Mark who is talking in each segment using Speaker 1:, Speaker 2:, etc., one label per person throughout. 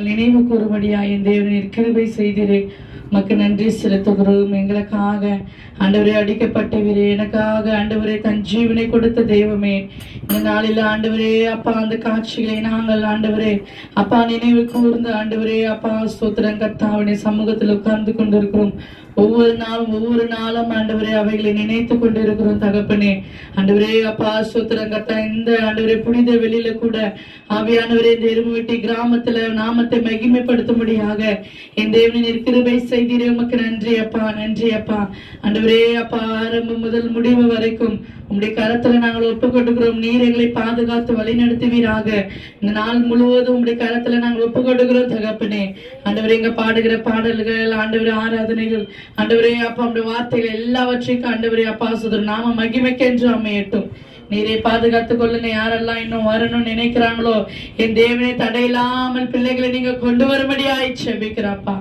Speaker 1: நினைவு கூறும்படியா என் தேவனின் கிருபை செய்திரே மக்கு நன்றி செலுத்துகிறோம். எங்களுக்காக ஆண்டவரே அடிக்கப்பட்டவரே, எனக்காக ஆண்டவரே தன் ஜீவனை கொடுத்த தெய்வமே, இந்த நாளில் ஆண்டவரே அப்பா அந்த காட்சிகளை நாங்கள் ஆண்டவரே அப்பா நினைவு கூர்ந்து ஆண்டவரே அப்பா ஸ்தோத்திரம் கர்த்தாவின் சமூகத்தில் உட்கார்ந்து கொண்டிருக்கிறோம். ஒவ்வொரு நாளும் ஆண்டவரே அவைகளை நினைத்து கொண்டிருக்கிறோம் தகப்பனே. ஆண்டவரே அப்பா ஸ்தோத்திரம் கர்த்தா, இந்த ஆண்டவரே புனித வெளியில கூட ஆவியானவரே இந்த எருமவெட்டி கிராமத்துல நாமத்தை மகிமைப்படுத்தும்படியாக என் தேவனின் கிருபை செய்தீரே. உமக்கு நன்றி அப்பா, நன்றி அப்பா. ஆண்டவரே அப்பா ஆரம்பம் முதல் முடிவு வரைக்கும் உம்முடைய கரத்துல நாங்கள் ஒப்புக்கொடுக்கிறோம். நீர் எங்களை பாதுகாத்து வழி நடத்துவீராக. இந்த நாள் முழுவதும் உம்முடைய கரத்துல நாங்கள் ஒப்புக்கொடுக்கிறோம் தகப்பனே. ஆண்டவரே எங்க பாடுகிற பாடல்கள், ஆண்டவரே ஆராதனைகள், ஆண்டவரே அப்பா உம்முடைய வார்த்தைகள் எல்லாவற்றையும் ஆண்டவரே அப்பா சுதர் நாம மகிமைக்கென்று அமையட்டும். நீரை பாதுகாத்துக் கொள்ளுங்க. யாரெல்லாம் இன்னும் வரணும்னு நினைக்கிறாங்களோ என் தேவனை தடையில்லாமல் பிள்ளைகளை நீங்க கொண்டு வரும்படியாய் செபிக்கிறாப்பா.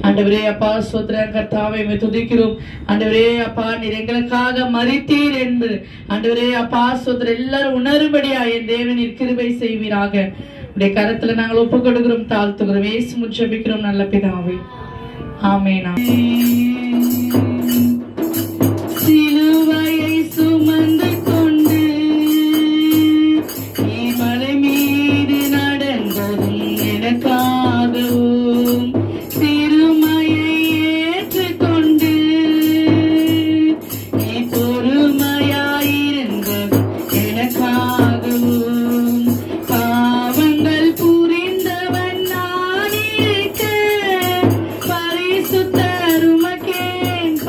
Speaker 1: ஆண்டவரே அப்பா ஸ்தோத்திரம் கர்த்தாவை துதிக்கிறோம். ஆண்டவரே அப்பா நீர் எங்களுக்காக மரித்தீர் என்று ஆண்டவரே அப்பா ஸ்தோத்திரம் எல்லாரும் உணரும்படியா என் தேவனின் கிருபை செய்வீராக. உடைய கரத்துல நாங்கள் ஒப்புக் கொடுக்கிறோம், தாழ்த்துகிறோம். இயேசு ஜெபிக்கிறோம் நல்ல பிதாவே, ஆமென். சிலுவையை சுமந்து கொண்டு நீ மலை மீது நடந்ததும் எனக்காகவும், சிறுமையை ஏற்றுக்கொண்டு நீ பொறுமையாயிருந்ததும் எனக்காகவும், பாவங்கள் புரிந்தவன் நான் இருக்க பரிசுத்தர் உமக்கேன்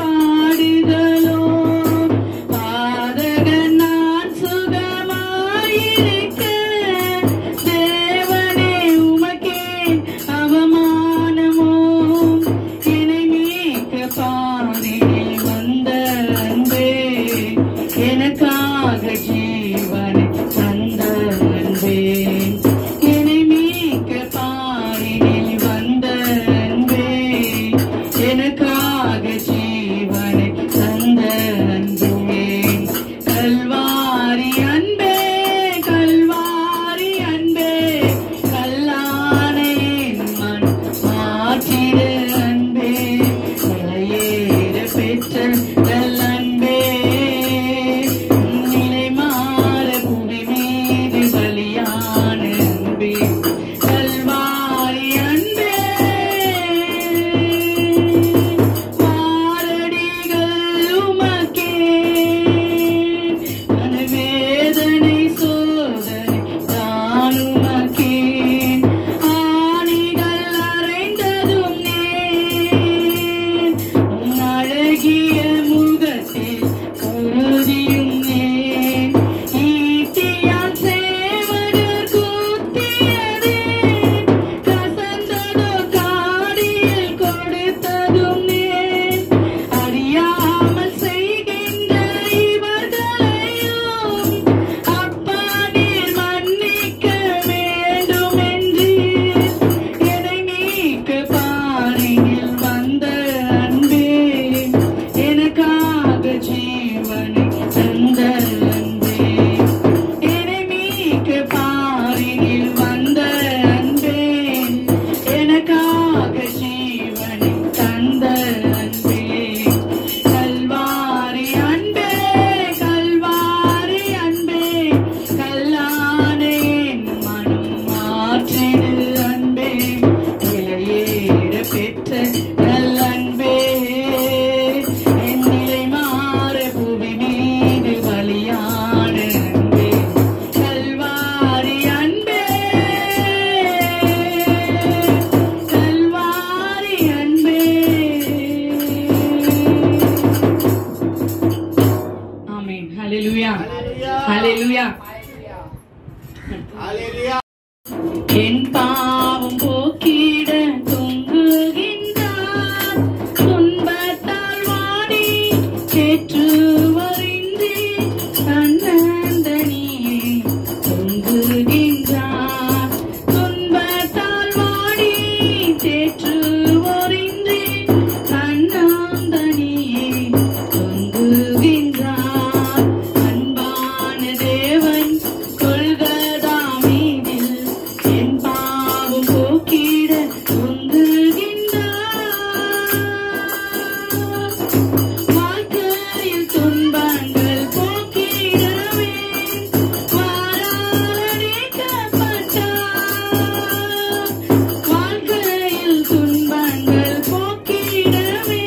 Speaker 1: வாழ்க்கையில் துன்பங்கள் போக்கிடவே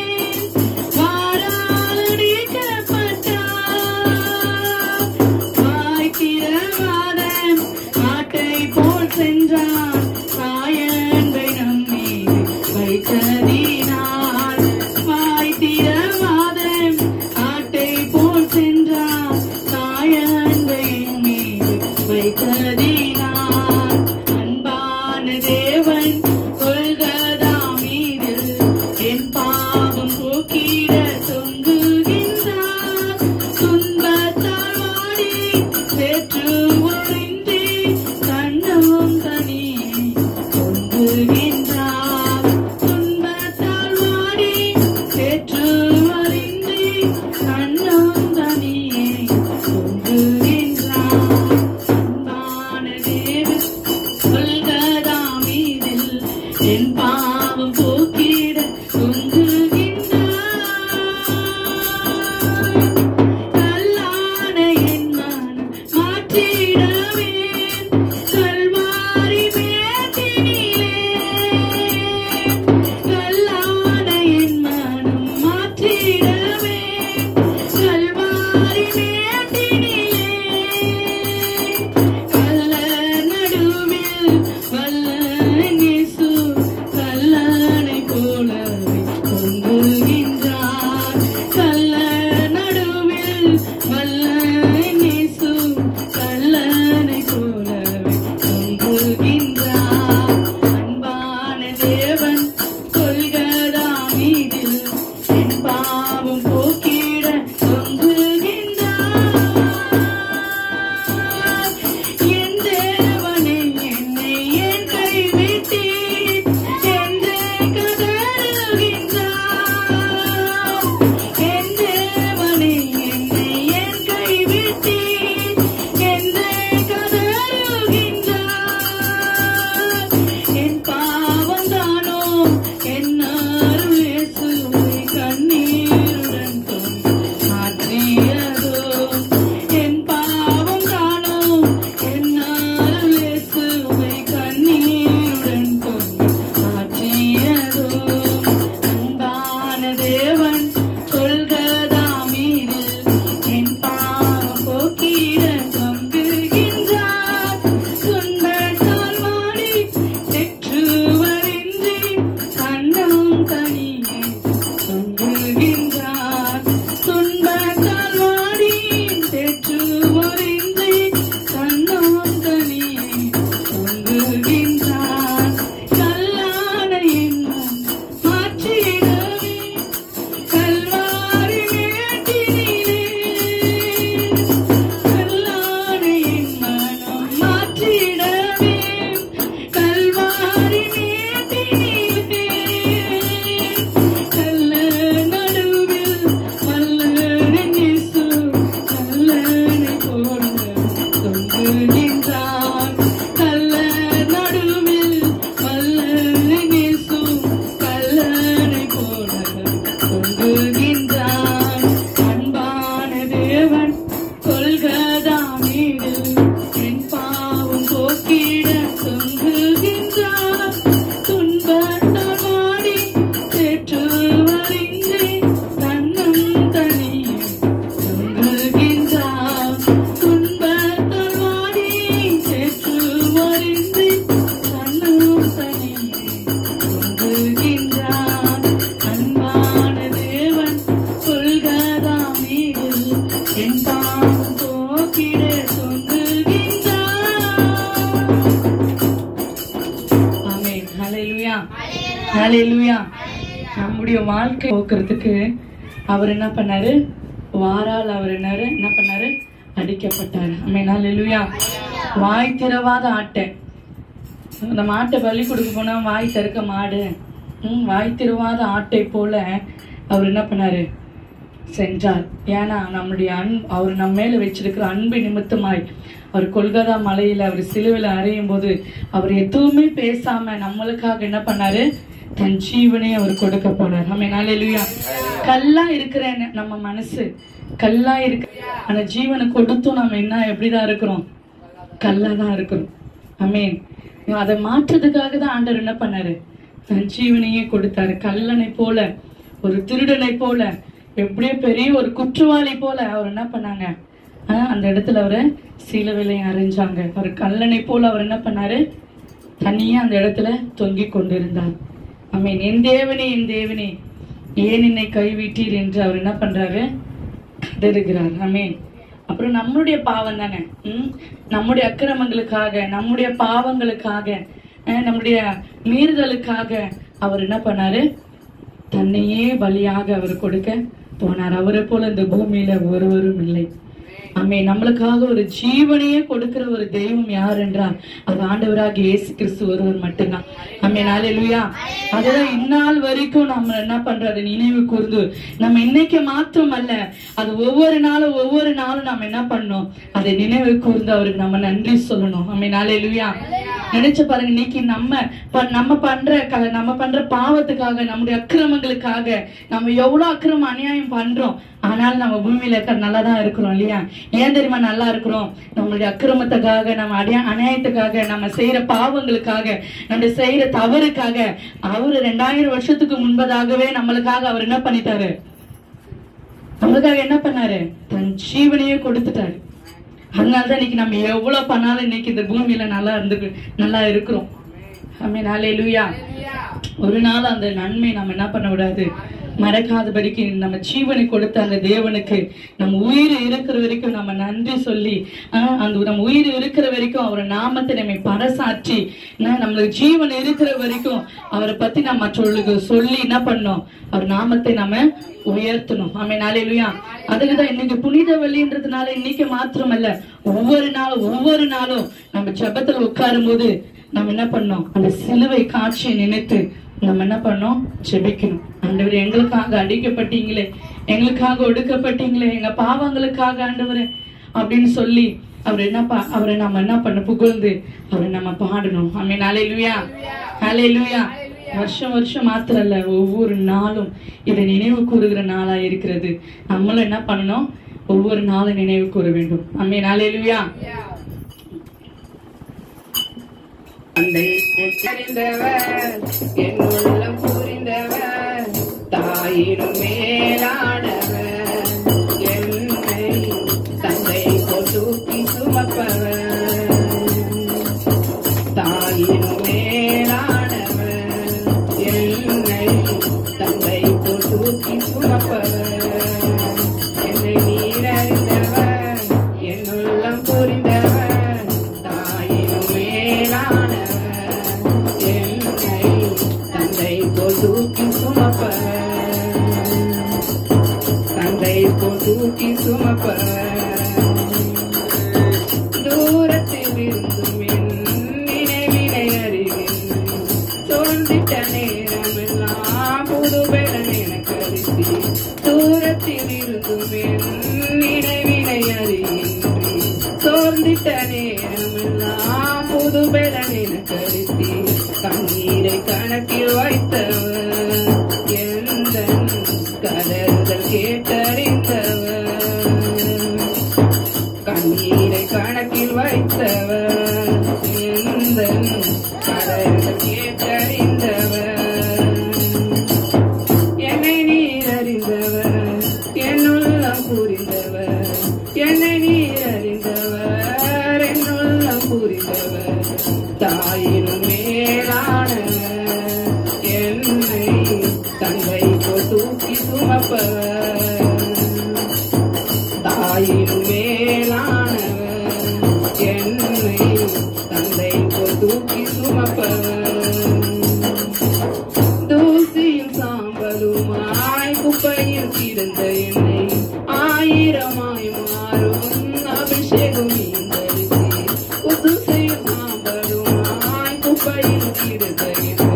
Speaker 1: வாரால் அடிக்கப்பட்டார். வாய் திறவாத ஆட்டை போல் சென்றார், தாயன்பை நம்மை வைத்ததினால். வாய் திறவாத ஆட்டை போல் சென்றார், தாயன்பை மீது வைத்ததினால். அன்பான தேவன் கொல்கதா மீதில் என் பாவம் போக்கிட தொங்குகின்றார். துன்பத்தால் வாடி தேற்றுவோரின்றி கண்ணமும் தனியே தொங்குகின்றார். துன்பத்தால் வாடி தேற்றுவோரின்றி கண்ணமும் தனியே தொங்குகின்றார். அன்பான தேவன் கொல்கதா மீதில் என் பாவம் போக்கிட தொங்குகின்றார். கல்லான என் மனம் மாற்றிடவே கல்வாரி மேட்டினிலே. கல்லான என் மனம் மாற்றிடவே கல்வாரி மேட்டினிலே. கள்ள நடுவில் வல்ல இயேசு கல்லனை போலவே தொங்குகின்றார். கள்ள நடுவில் வல்ல இயேசு கல்லனை போலவே தொங்குகின்றார். அன்பான தேவன் கொல்கதா மீதில் என் பாவம் போக்கிட தொங்குகின்றார். என் தேவனே என்னை ஏன் கைவிட்டீர் என்றே கதறுகின்றார். என் தேவனே என்னை ஏன் கைவிட்டீர் என்றே கதறுகின்றார். என் பாவம் தானோ என் அருள் இயேசுவை கண்ணீருடன் கொண்டு மாற்றியதோ. என் பாவம் தானோ என் அருள் இயேசுவை கண்ணீருடன் கொண்டு மாற்றியதோ. அன்பான தேவன் கொல்கதா மீதில் என் பாவம் போக்கிட தொங்குகின்றார். துன்பத்தால் வாடி தேற்றுவோரின்றி கண்ணம் தனியே தொங்குகின்றார். துன்பத்தால் வாடி தேற்றுவோரின்றி கண்ணம் தனியே தொங்குகின்றார். கல்லான எண்ணம் மாற்றிடவே கல்வாரி மேட்டினிலே. கல்லான என் மனம் மாற்றிடவே கல்வாரி மேட்டினிலே. கள்ள நடுவில் வல்ல இயேசு கல்லனை போலவே தொங்குகின்றார். கள்ள நடுவில் வல்ல இயேசு கல்லனை போலவே தொங்குகின்றார். அன்பான தேவன் கொல்கதா மீதில் என் பாவம் போக்கிட தொங்குகின்றார். துன்பத்தால் வாடி தேற்றுவோரின்றி கண்ணம் தனியே தொங்குகின்றார். துன்பத்தால் வாடி தேற்றுவோரின்றி கண்ணம் தனியே தொங்குகின்றார். அன்பான தேவன் கொல்கதா மீதில் என் பாவம் போக்கிட தொங்குகின்றார். ஆமென். ஹல்லேலூயா. ஹல்லேலூயா. நம்முடைய வாழ்க்கை போக்குறதுக்கு அவர் என்ன பண்ணாரு? வாரால் அவர் என்ன பண்ணாரு? அடிக்கப்பட்டாரு. ஆமென். ஹல்லேலூயா. வாய் திறவாத ஆட்டை, அந்த மாட்டை பலி கொடுக்க போனா வாய் திறக்க மாடு, வாய் திறவாத ஆட்டை போல அவர் என்ன பண்ணாரு? சென்றார். ஏன்னா நம்முடைய அவர் நம்ம மேல வச்சிருக்கிற அன்பு நிமித்தமாய் அவர் கொல்கதா மலையில அவர் சிலுவையில அறையும் போது அவர் எதுவுமே பேசாம நம்மளுக்காக என்ன பண்ணாரு? தன் ஜீவனை அவர் கொடுக்க போனார். ஆமென். ஹல்லேலூயா. கல்லா இருக்கிற நம்ம மனசு கல்லா இருக்கு, அந்த ஜீவனை கொடுத்தும் நம்ம என்ன எப்படிதான் இருக்கிறோம்? கல்லா தான் இருக்கிறோம். ஆமென். அதை மாற்றுறதுக்காக தான் ஆண்டவர் என்ன பண்ணாரு, தன் ஜீவனையே கொடுத்தாரு. கல்லனை போல, ஒரு திருடனை போல, எப்படியோ பெரிய ஒரு குற்றவாளி போல அவர் என்ன பண்ணாங்க, அந்த இடத்துல அவரை சிலுவையில அறைஞ்சாங்க. அவர் கல்லனை போல அவர் என்ன பண்ணாரு, தனியா அந்த இடத்துல தொங்கி கொண்டிருந்தார். ஆமென். என் தேவனே, என் தேவனே, ஏன் என்னை கைவிட்டீர் என்று அவர் என்ன பண்றாரு, கதறுகிறார். ஆமென். அப்புறம் நம்மளுடைய பாவம் தானே, நம்முடைய அக்கிரமங்களுக்காக, நம்முடைய பாவங்களுக்காக, நம்முடைய மீறுதலுக்காக அவர் என்ன பண்ணாரு, தன்னையே பலியாக அவர் கொடுக்க போனார். அவரை போல இந்த பூமியில ஒருவரும் இல்லை. ஆமே. நம்மளுக்காக ஒரு ஜீவனையே கொடுக்கிற ஒரு தெய்வம் யார் என்றால் அது ஆண்டவராக இயேசு கிறிஸ்து ஒருவர் மட்டும்தான். ஆமென். அல்லேலூயா. அதுதான் இந்நாள் வரைக்கும் நம்ம என்ன பண்றது, நினைவு கூர்ந்து நம்ம இன்னைக்கு மாத்திரம் அல்ல, அது ஒவ்வொரு நாளும் நம்ம என்ன பண்ணணும், அதை நினைவு கூர்ந்து அவருக்கு நம்ம நன்றி சொல்லணும். ஆமென். அல்லேலூயா. நினைச்சு பாருங்க, இன்னைக்கு நம்ம பண்ற பாவத்துக்காக, நம்முடைய அக்கிரமங்களுக்காக நம்ம எவ்வளவு அக்கிரம அநியாயம் பண்றோம். ஆனாலும் நம்ம பூமியில இருக்க நல்லாதான் இருக்கிறோம் இல்லையா? ஏன் தெரியுமா நல்லா இருக்கிறோம்? நம்மளுடைய அக்கிரமத்துக்காக, நம்ம அநியாயத்துக்காக, நம்ம செய்யற பாவங்களுக்காக, நம்ம செய்யற தவறுக்காக அவரு 2000 வருஷத்துக்கு முன்பதாகவே நம்மளுக்காக அவர் என்ன பண்ணிட்டாரு, நம்மளுக்காக என்ன பண்ணாரு, தன் ஜீவனையே கொடுத்துட்டாரு. அதனாலதான் இன்னைக்கு நம்ம எவ்வளவு பண்ணாலும் இன்னைக்கு இந்த பூமியில நல்லா இருக்கிறோம். ஆமென். அல்லேலூயா. ஒரு நாள் அந்த நன்மை நம்ம என்ன பண்ண விடாது, மறக்காதபடிக்கு நம்ம ஜீவனை கொடுத்த அந்த தேவனுக்கு நம்ம உயிர் இருக்கிற வரைக்கும் நம்ம நன்றி சொல்லி, அந்த நம்ம உயிர் இருக்கிற வரைக்கும் அவர் நாமத்தை நம்ம பறைசாற்றி, நம்மளுக்கு ஜீவன் இருக்கிற வரைக்கும் அவரை பத்தி நம்ம மற்றவர்களுக்கு சொல்லி என்ன பண்ணோம், அவர் நாமத்தை நம்ம உயர்த்தணும். ஆமென். அல்லேலூயா. அதுக்குதான் இன்னைக்கு புனித வெள்ளின்றதுனால இன்னைக்கு மாத்திரமல்ல, ஒவ்வொரு நாளும் நம்ம ஜெபத்துல உட்காரும் போது நம்ம என்ன பண்ணோம், அந்த சிலுவை காட்சியை நினைத்து நம்ம என்ன பண்ணோம், ஜெபிக்கணும். ஆண்டவரே, எங்களுக்காக அடிக்கப்பட்டீங்களே, எங்களுக்காக ஒடுக்கப்பட்டீங்களே, எங்க பாவங்களுக்காக ஆண்டவரே அப்படின்னு சொல்லி அவரை நம்ம என்ன பண்ண புகழ்ந்து அவரை நம்ம பாடணும். ஆமென். அல்லேலூயா. அல்லேலூயா. வருஷம் மாத்திரம் இல்ல, ஒவ்வொரு நாளும் இதை நினைவு கூறுகிற நாளா இருக்கிறது. நம்மளும் என்ன பண்ணணும், ஒவ்வொரு நாளும் நினைவு கூற வேண்டும். ஆமென். அல்லேலூயா.
Speaker 2: தந்தை அறிந்தவர், என் உள்ளம் புரிந்தவர், தாயினும் மேலானவர், என்னை தந்தை போல் தூக்கி சுமப்பவர், தாயினும் மேலானவர், என்னை தந்தை போல் தூக்கி சுமப்பவர், என்னை நீர் அறிந்தவர், என் உள்ளம் புரிந்தவர், தாயினும் மேலான தூக்கி சுமப்ப, தூரத்தில் இருந்தும் என் நினைவினை அறிவேன், தோன்றிட்ட நேரமெல்லாம் புதுபெலன் எனக்கு அளித்தி, தூரத்தில் இருந்தும் என் நினைவினை அறிவேன், தோன்றிட்ட நேரமெல்லாம் புதுபெலன் எனக்கு அளித்தி, கண்ணீரை கணக்கில் வைத்தவர், எந்த கதறுதல் கேட்டறிந்தவர், கண்ணீரை கணக்கில் வைத்தவர், எந்த கதறுதல் கேட்டறிந்தவர், என்னை நீர் அறிந்தவர், என்னுள்ளம் புரிந்தவர், என்னை நீர் அறிந்தவர், என்னுள்ளம் புரிந்தவர், தாயினும் மேலானவர், என்னை தந்தை போல் தூக்கி சுமப்பவர், தாயினும் மேலானவர், என்னை தந்தை போல் தூக்கி சுமப்பவர், தூசியும் சாம்பலுமாய் குப்பையில் கிடந்த என்னை ஆயிரமாய் மாறும் அபிஷேகம் நீந்தரிசி, புதுசையும் சாம்பலுமாய் குப்பையில் கிடந்த என்னை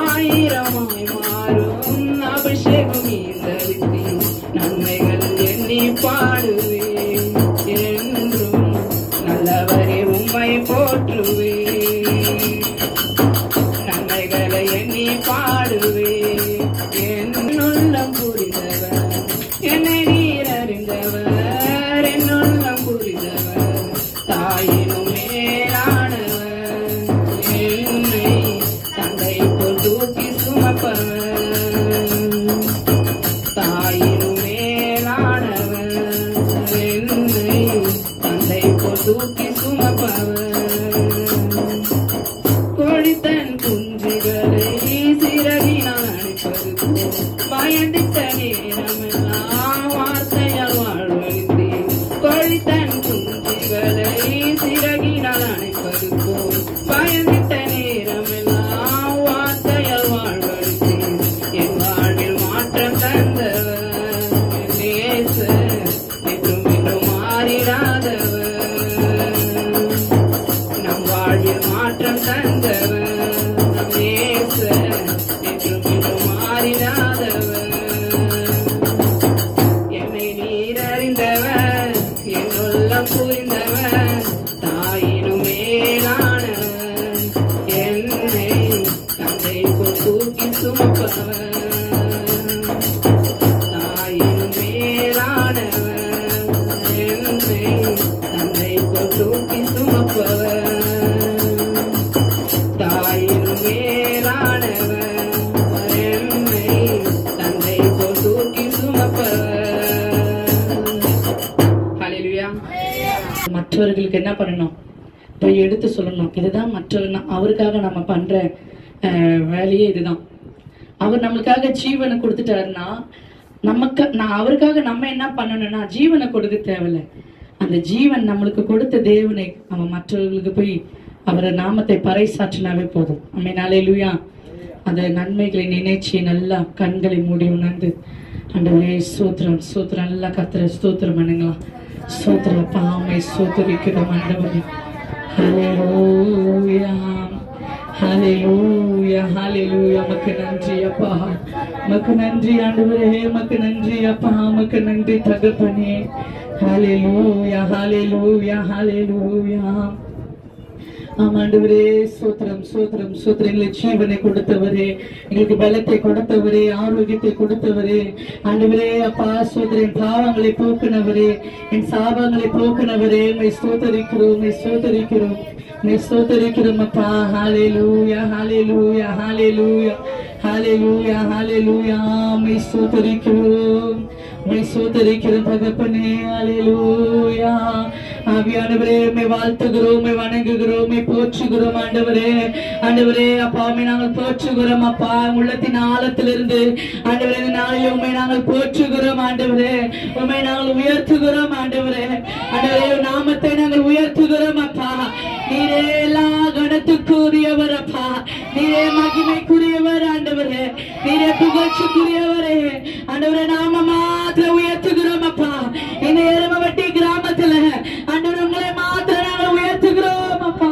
Speaker 2: ஆயிரமாய் மாறும் அபிஷேகம் நீந்தரிசி, நன்மைகள் எண்ணி பாடுவேன், என்றும் நல்லவரே உம்மை போற்றுவேன், நன்மைகளை எண்ணி பாடுவேன், என்னுள்ளம் புரிந்தவர், என்னை நீர் அறிந்தவர், என்னுள்ளம் புரிந்தவர், தாயினும் மேலானவர்,
Speaker 1: மற்றவங்களுக்கு என்ன பண்ணணும், போய் எடுத்து சொல்லணும். இதுதான் அவருக்காக நம்ம பண்ற வேலையே இதுதான். அவர் நம்மளுக்காக ஜீவனை கொடுத்துட்டாருன்னா அவருக்காக நம்ம என்ன பண்ணணும்னா ஜீவனை கொடுக்க தேவையில்லை. அந்த ஜீவன் நம்மளுக்கு கொடுத்த தேவனை அவன் மற்றவர்களுக்கு போய் அவரை நாமத்தை பறைசாற்றினாவே போதும். ஆமென், அல்லேலூயா. அந்த நன்மைகளை நினைச்சு நல்லா கண்களை மூடி உணர்ந்து ஆண்டவரே ஸ்தோத்திரம் ஸ்தோத்திரம் நல்லா கர்த்தரை ஸ்தோத்திரம் பண்ணுங்களா. ஸ்தோத்திரம் பாமை ஸ்தோத்திரிக்கிறோம் ஆண்டவரே. ஹல்லேலூயா ஹல்லேலூயா ஹல்லேலூயா. மக்கு நன்றி அப்பா, மக்கு நன்றி ஆண்டவரே, மக்கு நன்றி அப்பா, மக்கு நன்றி தகப்பனே. ஹல்லேலூயா ஹல்லேலூயா ஹல்லேலூயா. ஆமாண்டவரே சோத்திரம் சோத்திரம் சோத்திரம். எங்களுக்கு ஜீவனை கொடுத்தவரே, எங்களுக்கு பலத்தை கொடுத்தவரே, ஆரோக்கியத்தை கொடுத்தவரே ஆண்டவரே அப்பா சோதரின் பாவங்களை போக்குனவரே, என் சாபங்களை போக்குனவரே, மை ஸ்தோத்தரிக்கிறோம் மை ஸ்தோத்தரிக்கிறோம் மை ஸ்தோத்தரிக்கிறோம் அப்பா. ஹல்லேலூயா ஹல்லேலூயா ஹல்லேலூயா ஹல்லேலூயா ஹல்லேலூயா. மை ஸ்தோத்தரிக்கிறோம் மை ஸ்தோத்தரிக்கிறோம் தகப்பனே. ஹல்லேலூயா. ஆவியானவரே மை வாழ்த்துகிறோம், மை வணங்குகிறோம், மை போற்றுகிறோம் ஆண்டவரே. ஆண்டவரே அப்பாவை நாங்கள் போற்றுகிறோம் அப்பா, உள்ளத்தின் ஆழத்திலிருந்து ஆண்டவரே இந்த நாளில் உண்மை நாங்கள் போற்றுகிறோம் ஆண்டவரே, உண்மை நாங்கள் உயர்த்துகிறோம் ஆண்டவரே. ஆண்டவரே நாமத்தை நாங்கள் உயர்த்துகிறோம் அப்பா. நீரே எல்லா கணத்துக்குரியவர் அப்பா, நீரே மகிமைக்குரியவர் ஆண்டவரே, நீரே புகழ்ச்சிக்குரியவரே ஆண்டவரே. நாம மாத்திரம் உயர்த்துகிறோம் அப்பா. இந்த எருமவட்டி கிராமத்துல ஆண்டவரே உங்களை மாத்திரம் நாங்கள் உயர்த்துகிறோம் அப்பா.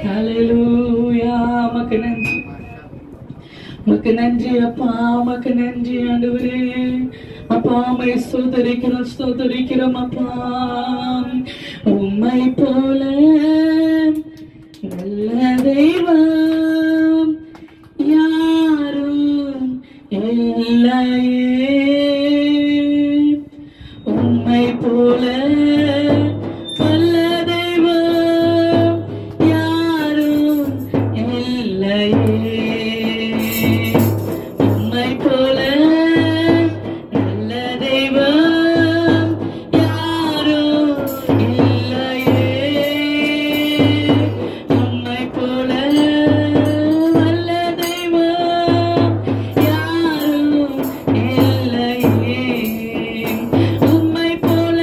Speaker 1: ஹல்லேலூயா. மக்கு நன்றி, மக்கு நன்றி அப்பா, மக்கு நன்றி ஆண்டவரே அப்பா. மை ஸ்தோத்தரிக்கிறோம் ஸ்தோத்தரிக்கிறோம் அப்பா. உம்மை போல நல்ல தெய்வம் யாரும் இல்லையே, உம்மை போல நல்ல தெய்வம் யாரும் இல்லையே, உம்மை போல நல்ல தெய்வம் யாரும் இல்லையே, உம்மை போல நல்ல தெய்வம் யாரும் இல்லையே, உம்மை போல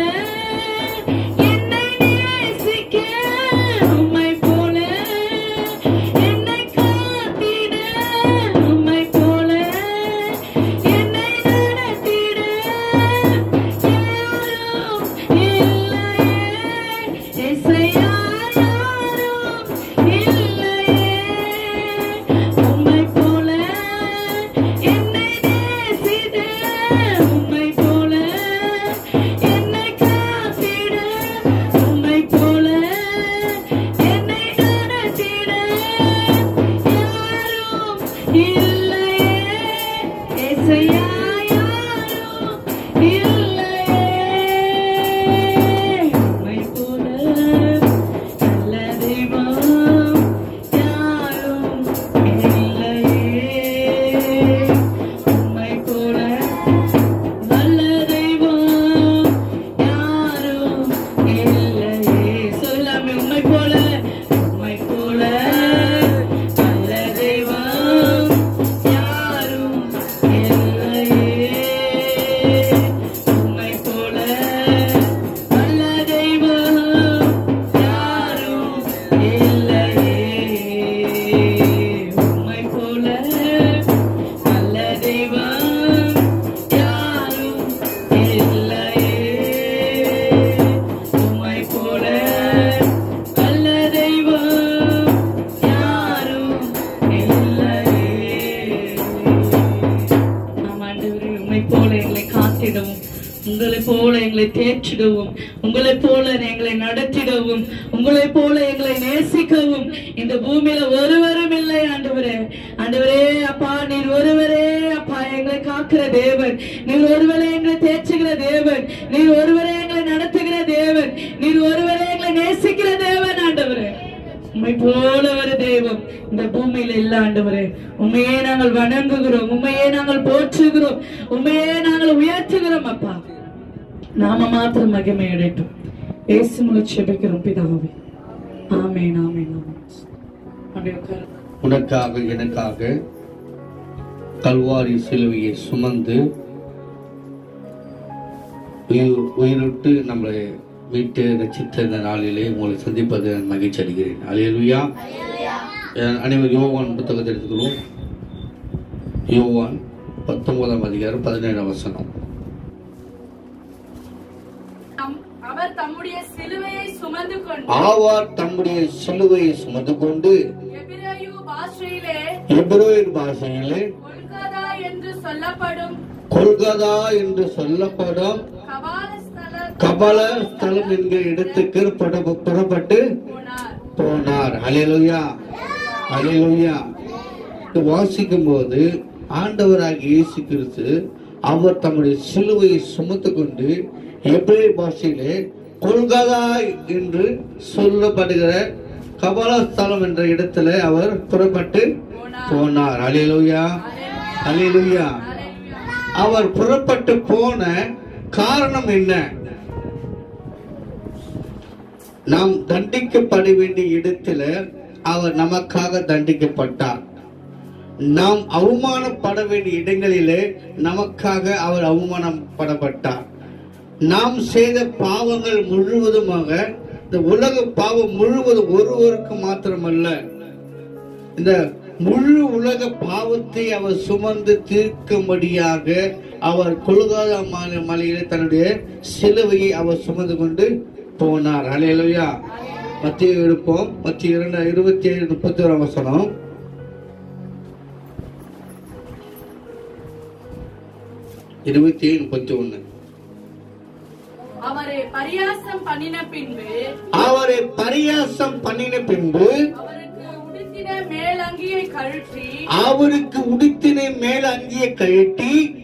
Speaker 1: என்னை நேசிக்க, உம்மை போல என்னை காத்திட, உம்மை போல என்னை நடத்திட யாரும் இல்லையே, இசையா யாரும் இல்லையே, உம்மை போல என்னை நேசிட, உம்மை போல என்னை காத்திட, உம்மை போல என்னை நடத்திட யாரும் இல்லையே, இசையா யாரும் இல்லையே, உம்மை போல நல்ல தெய்வம் யாரும் இல்லையே, உம்மை போல நல்ல தெய்வம் யாரும் இல்லையே. சொல்லாமே உம்மை போல, உம்மை போல நல்ல தெய்வம் யாரும் இல்லையே, உம்மை போல நல்ல தெய்வம் யாரும் இல்லையே, உம்மை போல நல்ல தெய்வம் யாரும் இல்லையே, உம்மை போல நல்ல தெய்வம் யாரும் இல்லையே. ஆண்டவரே உம்மை போல எங்களை காத்திடவும், உங்களை போல எங்களை தேற்றிடவும், உங்களை போல எங்களை நடத்திடவும், உங்களை போல எங்களை நேசிக்கவும் இந்த பூமியில ஒருவரும் இல்லை ஆண்டவரே. ஆண்டவரே அப்பா நீர் ஒருவரே அப்பா எங்களை காக்கிற தேவன், நீர் ஒருவரே எங்களை தேற்றுகிற தேவன், நீர் ஒருவரே எங்களை நடத்துகிற தேவன், நீர் ஒருவரே எங்களை நேசிக்கிற தேவன் ஆண்டவரே. உம்மை போல ஒரு தெய்வம் இந்த பூமியில இல்ல ஆண்டவரே. உண்மையே நாங்கள் வணங்குகிறோம், உண்மையே நாங்கள் போற்றுகிறோம், உண்மையே நாங்கள் உயர்த்துகிறோம் அப்பா. நாம மாத்திரம் மகிமை அடையட்டும். இயேசு மூலம் ஜெபிக்கிறோம் பிதாவே. ஆமென் ஆமென் ஆமென். அப்படியே உட்காருங்க.
Speaker 3: உனக்காக எனக்காக கல்வாரி சிலுவையை சுமந்து உயிரிட்டு நம்மளை மீட்டு ரசித்த இந்த நாளிலே உங்களை சந்திப்பது நான் மகிழ்ச்சி அடைகிறேன். அல்லேலூயா. அனைவரும் யோவான் புத்தகத்தை எடுத்துக்கிறோம். யோவான் 19:17
Speaker 1: அவர் தம்முடைய சிலுவையை சுமந்து கொண்டு எபிரேயர் பாஷையிலே கொல்கதா என்று சொல்லப்படும் கபால ஸ்தலம் என்கிற இடத்துக்கு புறப்பட்டு போனார். அல்லேலூயா அல்லேலூயா. வாசிக்கும் போது ஆண்டவராகிய இயேசு கிறிஸ்து அவர் தம்முடைய சிலுவையை சுமந்து கொண்டு எபிரேயர் பாஷையிலே கொல்கதா என்று சொல்லப்படுகிற கபாலஸ்தலம் என்ற இடத்துல அவர் புறப்பட்டு போனார். அல்லேலூயா அல்லேலூயா. அவர் புறப்பட்டு போன காரணம் என்ன? நாம் தண்டிக்கப்பட வேண்டிய இடத்துல அவர் நமக்காக தண்டிக்கப்பட்டார். நாம் அவமானப்பட வேண்டிய இடங்களிலே நமக்காக அவர் அவமானப்படப்பட்டார். நாம் செய்த பாவங்கள் முழுவதுமாக, இந்த உலக பாவம் முழுவதும் ஒருவருக்கு மாத்திரமல்ல, இந்த முழு உலக பாவத்தை அவர் சுமந்து தீர்க்கும்படியாக அவர் கொல்கதா மலையிலே தன்னுடைய சிலுவையை அவர் சுமந்து கொண்டு போனார். அல்லேலூயா. மத்திய எடுப்போம். மத்திய 27:31 27:31. அவரை பரியாசம் பண்ணின பின்பு அவருக்கு உடுத்தின மேல் அங்கியை கழற்றி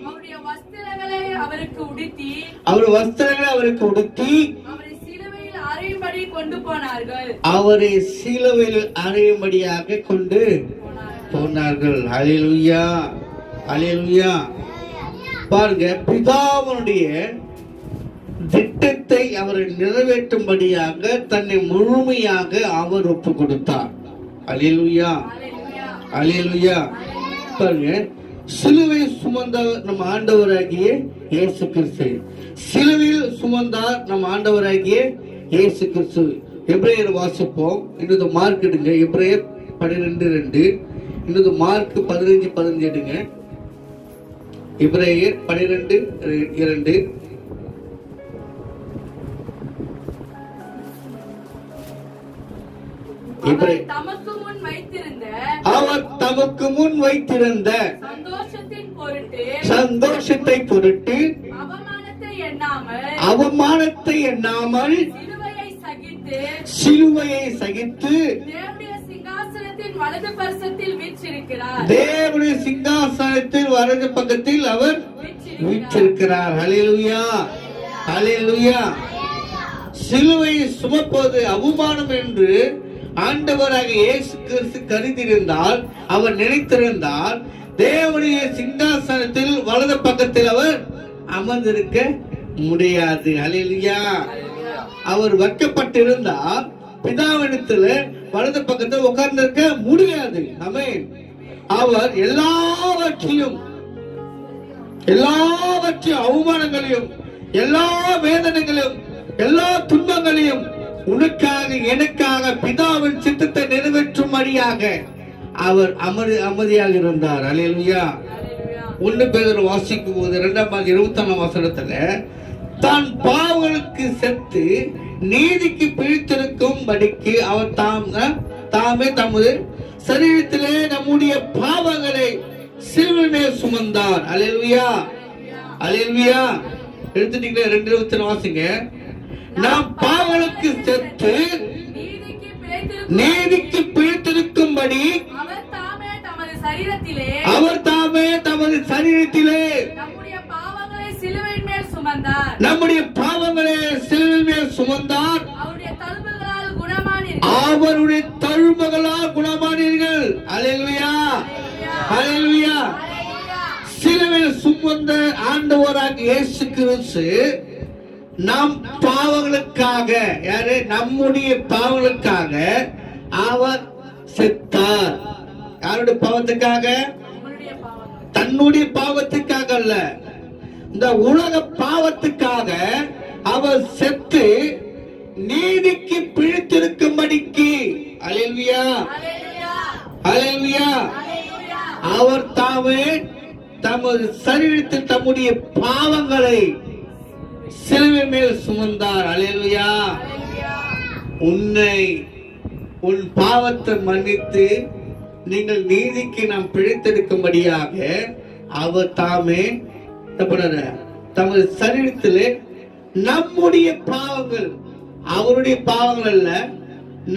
Speaker 1: அவருடைய வஸ்திரங்களை அவருக்கு உடுத்தி அவரை சிலுவையில் அறையும்படி கொண்டு போனார்கள்.
Speaker 3: அவரை சிலுவையில் அறையும்படியாக கொண்டு போனார்கள். அல்லேலூயா அல்லேலூயா. பாருங்க, பிதாவுடைய திட்டத்தை அவர் நிறைவேற்றும்படியாக தன்னை முழுமையாக அவர் ஒப்பு கொடுத்தார். அல்லேலூயா அல்லேலூயா. பாருங்க, சிலுவை சுமந்த நம்ம ஆண்டவராகிய இயேசு கிறிஸ்து, சிலுவையில் சுமந்தார் நம்ம ஆண்டவராகிய இயேசு கிறிஸ்து. எபிரேயர் வாசிப்போம். இன்னொரு மார்க் எடுங்க. எபிரேயர் 12:2. இன்னொரு மார்க் 15:15 எடுங்க. எபிரேயர் 12:2. அவர் தமக்கு முன் வைத்திருந்த சந்தோஷத்தை பொருட்டு அவமானத்தை எண்ணாமல் சிலுவையை சகித்து தேவனுடைய சிங்காசனத்தில் வலது பக்கத்தில் அவர் வீற்றிருக்கிறார். அல்லேலூயா அல்லேலூயா. சிலுவையை சுமப்பது அவமானம் என்று ஆண்டவராக இயேசு கிறிஸ்து கருதியிருந்தால், அவர் நினைத்திருந்தால், தேவனுடைய சிங்காசனத்தில் வலது பக்கத்தில் அவர் அமர்ந்திருக்க முடியாது. அல்லேலூயா. அவர் வைக்கப்பட்டிருந்தால் பிதாவிடத்தில் வலது பக்கத்தில் உட்கார்ந்திருக்க முடியாது. ஆமென். அவர் எல்லாவற்றையும் அவமானங்களையும் எல்லா வேதனைகளையும் எல்லா துன்பங்களையும் உனக்காக எனக்காக பிதாவின் சித்தத்தை நிறைவேற்றும்படியாக அவர் அமைதியாக இருந்தார். அல்லேலூயா. 1 பேதுரு வாசிக்கும் போது 2:21 தான் பாவங்களுக்கு செத்து நீதிக்கு பிழைத்திருக்கும்படிக்கு அவர் தாமே தமது சரீரத்திலே நம்முடைய பாவங்களை சிலுவையின் மேல் சுமந்தார். அல்லேலூயா அல்லேலூயா. எடுத்துட்டீங்களா? 2:21 வாசிங்க. நாம் பாவங்களுக்கு செத்து நீதிக்கு பிழைத்திருக்கும்படி அவர் தாமே தமது சரீரத்திலே நம்முடைய பாவங்களை சிலுவையின் மேல் சுமந்தார். அவருடைய தழும்புகளால் குணமானீர்கள். அல்லேலூயா அல்லேலூயா. சிலுவையில் சுமந்த ஆண்டவராகிய இயேசு கிறிஸ்து
Speaker 4: நம் பாவங்களுக்காக, யாரு? நம்முடைய பாவங்களுக்காக அவர் செத்தார். யாருடைய பாவத்துக்காக? தன்னுடைய பாவத்துக்காக அல்ல, இந்த உலக பாவத்துக்காக அவர் செத்து நீதிக்கு பிழைத்திருக்கும்படிக்கு. அல்லேலூயா, அல்லேலூயா. அவர் தாமே தமது சரீரத்தில் தம்முடைய பாவங்களை சிலுவை மேல் சுமந்தார். அல்லேலூயா. உன் பாவத்தை மன்னித்து நீங்கள் நீதிக்கு நாம் பிழைத்திருக்கும்படியாக அவர் தாமே தமது சரீரத்திலே நம்முடைய பாவங்கள், அவருடைய பாவங்கள் அல்ல,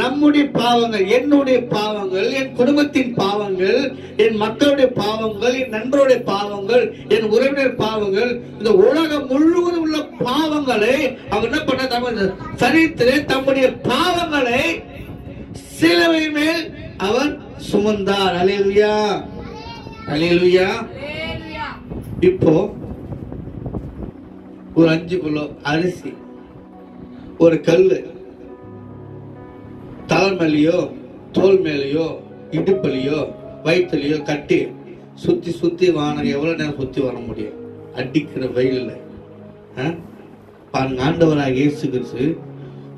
Speaker 4: நம்முடைய பாவங்கள், என்னுடைய பாவங்கள், என் குடும்பத்தின் பாவங்கள், என் மக்களுடைய பாவங்கள், என் நண்பருடைய பாவங்கள், என் உறவினர் பாவங்கள், இந்த உலகம் முழுவதும் உள்ள பாவங்களை அவர் என்ன பண்ண? தமது சரீரத்திலே தம்முடைய பாவங்களை சிலுவை மேல் அவர் சுமந்தார். அல்லேலூயா, அல்லேலூயா. இப்போ ஒரு 5 கிலோ அரிசி ஒரு கல்லு தலை மேலேயோ தோல் மேலேயோ இடுப்புலையோ வயிற்றுலையோ கட்டி சுத்தி சுத்தி வாங்க. எவ்வளவு நேரம் சுத்தி வர முடியும்? அடிக்கிற வெயில்ல பாருங்க. ஆண்டவராக இயேசு கிறிஸ்து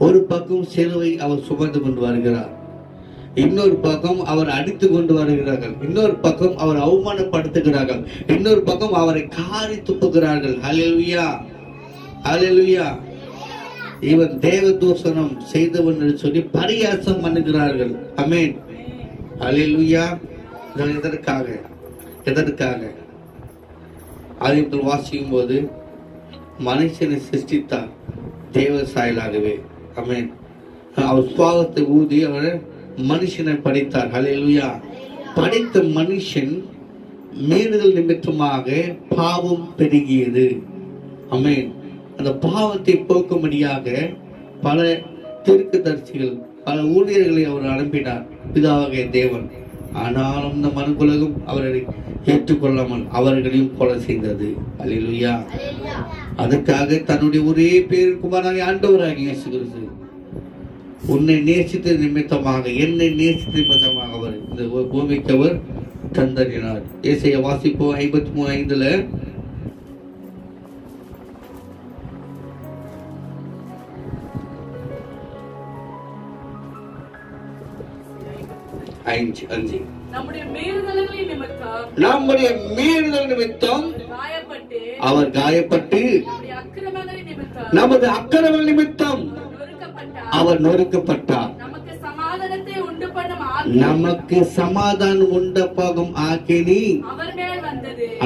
Speaker 4: ஒரு பக்கம் சிலுவை அவர் சுமந்து கொண்டு வருகிறார், இன்னொரு பக்கம் அவர் அடித்து கொண்டு வருகிறார்கள், இன்னொரு பக்கம் அவர் அவமானப்படுத்துகிறார்கள், இன்னொரு பக்கம் அவரை காரி துப்புகிறார்கள். அல்லேலூயா, அல்லேலூயா. இவன் தேவ தூஷணம் செய்தவன் என்று சொல்லி பரியாசம் பண்ணுகிறார்கள். ஆமென், அல்லேலூயா. எதற்காக? எதற்காக? ஆதியில் வாசிக்கும் போது மனுஷனை சிருஷ்டித்தார் தேவ சாயலாகவே. ஆமென். அவர் சுவாசத்தை ஊதி அவர் மனுஷனை படைத்தார். அல்லேலூயா. படைத்த மனுஷன் மீறுதல் நிமித்தமாக பாவம் பெருகியது. ஆமென். அந்த பாவத்தை போக்கும்படியாக பல தீர்க்கதரிசிகள், பல ஊழியர்களை அவர் அனுப்பினார், பிதாவாகிய தேவன். ஆனாலும் இந்த மனுக்குலகம் அவர்களை ஏற்றுக்கொள்ளாமல் அவர்களையும் கொலை செய்தது. அல்லேலூயா. அதுக்காக தன்னுடைய ஒரே பேருக்குமாராக ஆண்டவராகிய இயேசு கிறிஸ்து உன்னை நேசித்த நிமித்தமாக, என்னை நேசித்த நிமித்தமாக அவர் இந்த பூமிக்கு அவர் தந்தறினார். ஏசாயா வாசிப்போம் 53:5.
Speaker 3: நம்முடைய மீறுதல்களின்
Speaker 4: நிமித்தம் அவர் காயப்பட்டு, நமது அக்கிரமங்கள் நிமித்தம் அவர் நொறுக்கப்பட்டார். நமக்கு சமாதானம் உண்டு போகும் ஆக்கினி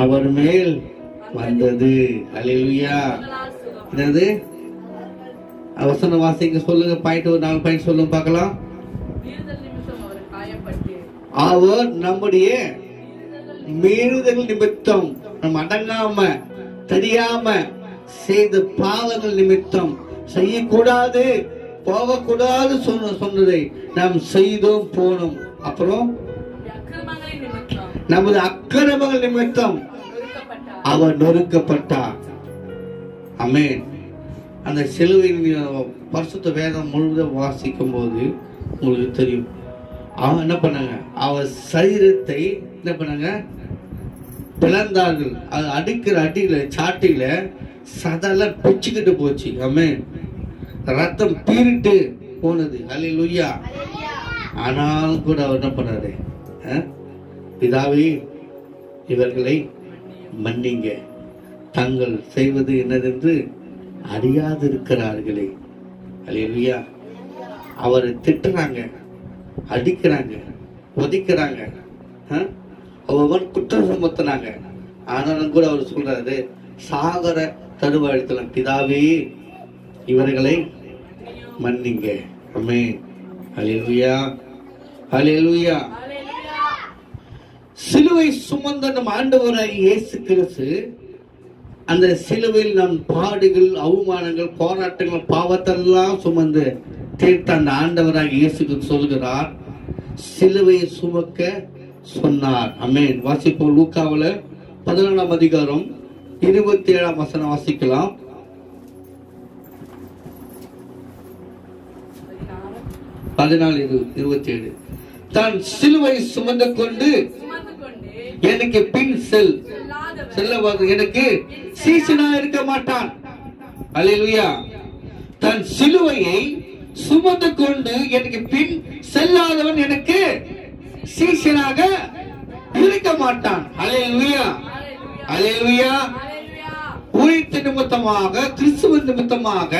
Speaker 4: அவர் மேல் வந்தது. அல்லேலூயா. என்னது அவசர வாசிங்க சொல்லுங்க. பாயிண்ட் ஒரு 4 பாயிண்ட் சொல்லுங்க பார்க்கலாம். அவர் நம்முடைய மீறுதல் நிமித்தம், நம்ம அடங்காம தெரியாம செய்த பாவங்கள் நிமித்தம், செய்யக்கூடாது போகக்கூடாது சொன்னதை நாம் செய்தோம் போனோம். அப்புறம் நமது அக்கிரமங்கள் நிமித்தம் அவர் நொறுக்கப்பட்டார். ஆமென். அந்த சிலுவையின் பரிசுத்த வேதம் முழுவதும் வாசிக்கும் போது உங்களுக்கு தெரியும், அவன் என்ன பண்ணாங்க? அவர் சரீரத்தை என்ன பண்ணாங்க? பிளந்தார்கள். அது அடிக்கிற அடியில சாட்டில சதெல்லாம் பிச்சுக்கிட்டு போச்சு. ஆமென். ரத்தம் பீரிட்டு போனது. அல்லேலூயா. ஆனாலும் கூட அவர் என்ன பண்ணாரு? பிதாவே, இவர்களை மன்னிங்க, தங்கள் செய்வது என்னதென்று அறியாதிருக்கிறார்களே. அல்லேலூயா. அவரை திட்டுறாங்க, அடிக்கிறாங்க, உதைக்கிறாங்க, அவன் குற்றம் சுமத்தினாங்க. ஆனாலும் கூட அவர் சொல்றாரு, சாகர தருவாயத்துல, பிதாவே இவர்களை மன்னிங்க. ஆமென். அல்லேலூயா, அல்லேலூயா. சிலுவை சுமந்த நம் ஆண்டவராகிய இயேசு கிறிஸ்து அந்த சிலுவையில் நம் பாடுகள், அவமானங்கள், போராட்டங்கள், பாவத்தெல்லாம் சுமந்து தீர்த்த அந்த ஆண்டவராகிய இயேசு கிறிஸ்து சொல்கிறார், சிலுவையை சுமக்க சொன்னார். ஆமென். வாசிப்போம். லூக்காவுல 14 அதிகாரம் 27 வசனம் வாசிக்கலாம். 14:27. தான் சிலுவை சுமந்து கொண்டு எனக்கு பின் செல்லவாது எனக்கு சீசனா இருக்க மாட்டான். அல்லேலூயா. தன் சிலுவையை சுமந்து கொண்டு எனக்கு பின் செல்லாதவன் எனக்கு சீசனாக இருக்க மாட்டான். அல்லேலூயா. அல்லேலூயா. ஊழியத்து நிமித்தமாக, கிறிஸ்துவ நிமித்தமாக,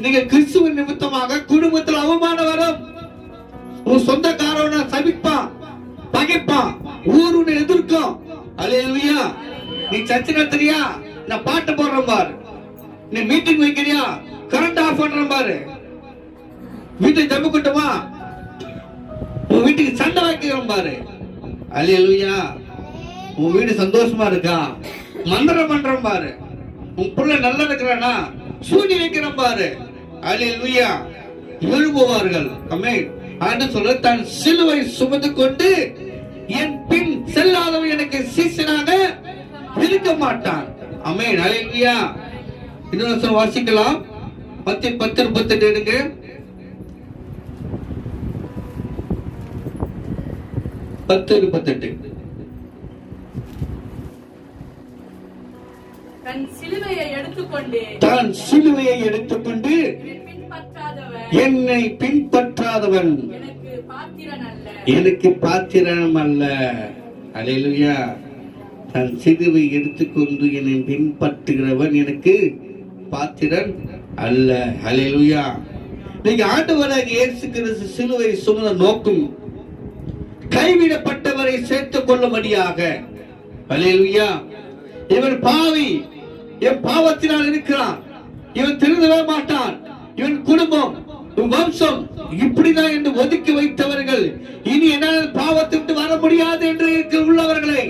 Speaker 4: நீங்க கிறிஸ்துவ நிமித்தமாக குடும்பத்தில் அவமானம் வரும். உன் சொந்தக்காரவனை சபிப்பான், பகைப்பான், ஊர் உன்னை எதிர்க்கும். அல்லேலூயா. நீ சர்ச்சை நடத்துறியா, நான் பாட்டு போடுறேன் பாரு. நீ மீட்டிங் வைக்கிறியா, கரண்ட் ஆஃப் பண்றேன் பாரு. வீட்டுக்கு ஜம்பு கூட்டமா, உன் வீட்டுக்கு சண்டை வைக்கிறோம் பாரு. அல்லேலூயா. உன் வீடு சந்தோஷமா இருக்கா, மந்திரம் பண்றோம் பாரு. உன் பிள்ளை நல்லா இருக்கிறானா, சூனி வைக்கிறோம் பாரு. அல்லேலூயா. எழுப்புவார்கள். ஆமென். ஆண்டவர் சொல்ல, தன் சிலுவை சுமந்து கொண்டு என் பின் செல்லாதவன் எனக்கு சீசனாக இருக்க மாட்டான். ஆமென். அல்லேலூயா. இன்னொரு வாசிக்கலாம். மத்தேயு 10:38 எடுங்க. 10:38.
Speaker 3: தன் சிலுவையை எடுத்துக்கொண்டு
Speaker 4: என்னை பின்பற்றாதவன் எனக்கு பாத்திரன் அல்ல. அல்லேலூயா. தன் சிலுவை எடுத்துக்கொண்டு என்னை பின்பற்றுகிறவன் எனக்கு பாத்திரன் அல்ல. அல்லேலூயா. நீங்க ஆண்டவராக இயேசு கிறிஸ்து சிலுவை சுமந்த நோக்கம் கைவிடப்பட்டவரை சேர்த்துக் கொள்ளும்படியாக. அல்லேலூயா. இவன் பாவி, என் பாவத்தினால் இருக்கிறான், இவன் திருந்தவே மாட்டான், இவன் குடும்பம், இவன் வம்சம் இப்படிதான் என்று ஒதுக்கி வைத்தவர்கள் இனி என்னால் பாவத்தை விட்டு வர முடியாது என்று உள்ளவர்களை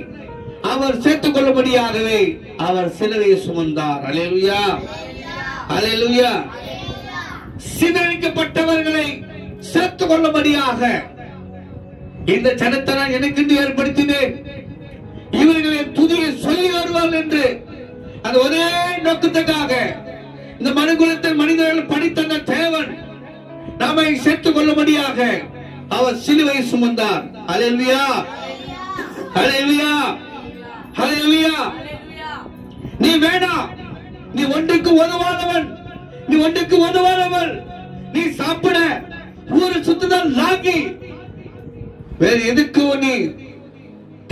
Speaker 4: அவர் சேர்த்துக் கொள்ளும்படியாகவே அவர் சிலுவையை சுமந்தார். அல்லேலூயா. அல்லேலூயா. சிதறடிக்கப்பட்டவர்களை சேர்த்துக் கொள்ளும்படியாக இந்த ஜனத்தை நான் எனக்கென்று ஏற்படுத்தினேன், இவர்களை துதியை சொல்லி வருவார்கள் என்று அந்த ஒரே நோக்கத்துக்காக இந்த மனுகுலத்தில் மனிதர்கள் படித்த தேவன் நாம சேர்த்துக் கொள்ளும்படியாக அவர் சிலுவை சுமந்தார். அல்லேலூயா. அல்லேலூயா. அல்லேலூயா. நீ வேணாம், நீ ஒன்றுக்கு உதவாதவன், நீ ஒன்றுக்கு உதவாதவன், நீ சாப்பிட ஊரு சுத்துதல் லாகி வேற எதுக்கு நீ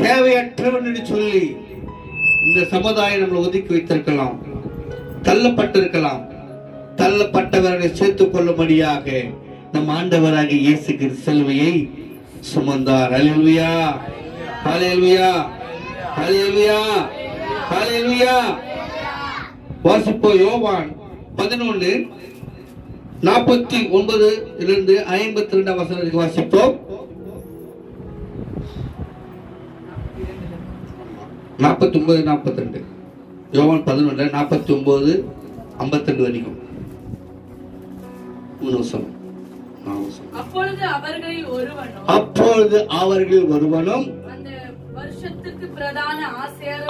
Speaker 4: தேவையற்றவன் என்று சொல்லி இந்த சமுதாயம் நம்மளை ஒதுக்கி வைத்திருக்கலாம், தள்ளப்பட்டிருக்கலாம். தள்ளப்பட்டவர்களை சேர்த்துக் கொள்ளும்படியாக நம் ஆண்டவராக இயேசு கிறிஸ்து சிலுவையை சுமந்தார். அல்லேலூயா. அல்லேலூயா. அல்லேலூயா. அல்லேலூயா. வாசிப்போம். யோவான் 11:49 52 வசனத்துக்கு வாசிப்போம். 49:42. யோவான் 11:49-52 வரைக்கும்.
Speaker 3: அப்பொழுது அவர்களில் ஒருவனும்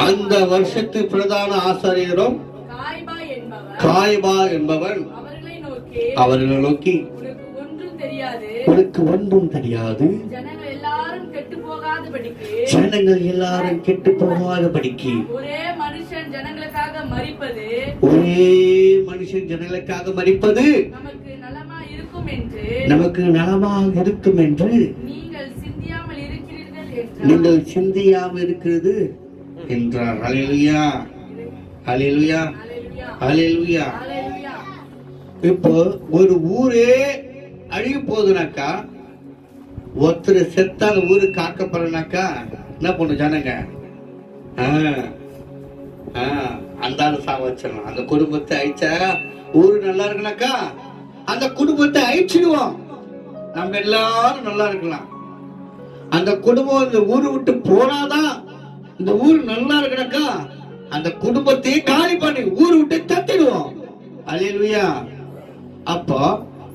Speaker 3: அந்த
Speaker 4: வருஷத்து பிரதான ஆசாரியரும் காய்பா என்பவன் அவர்களை நோக்கி, உனக்கு ஒன்றும் தெரியாது, ஜனங்கள் எல்லாரும் கெட்டு போகாதபடிக்கு ஒரே மனுஷன் ஜனங்களுக்காக மரிப்பது நமக்கு நலமாக இருக்கும் என்று நீங்கள் சிந்தியாமல் இருக்கிறது என்றார். அல்லேலூயா. அல்லேலூயா. அல்லேலூயா. இப்போ ஒரு ஊரே அழிய போகுதுனாக்கா, ஒருத்தர் செத்தால் ஊரு காக்கப்படனாக்கா என்ன பண்ணு ஜனங்க? அந்த ஆளு சாவ வச்சிடலாம். அந்த குடும்பத்தை அழிச்சா ஊரு நல்லா இருக்குனாக்கா அந்த குடும்பத்தை அழிச்சிடுவோம், நம்ம எல்லாரும் நல்லா இருக்கலாம். அந்த குடும்பம் இந்த ஊரு விட்டு போனாதான் இந்த ஊரு நல்லா இருக்குனாக்கா அந்த குடும்பத்தையே காலி பண்ணி ஊரு விட்டு தத்திடுவோம். அல்லேலூயா. அப்போ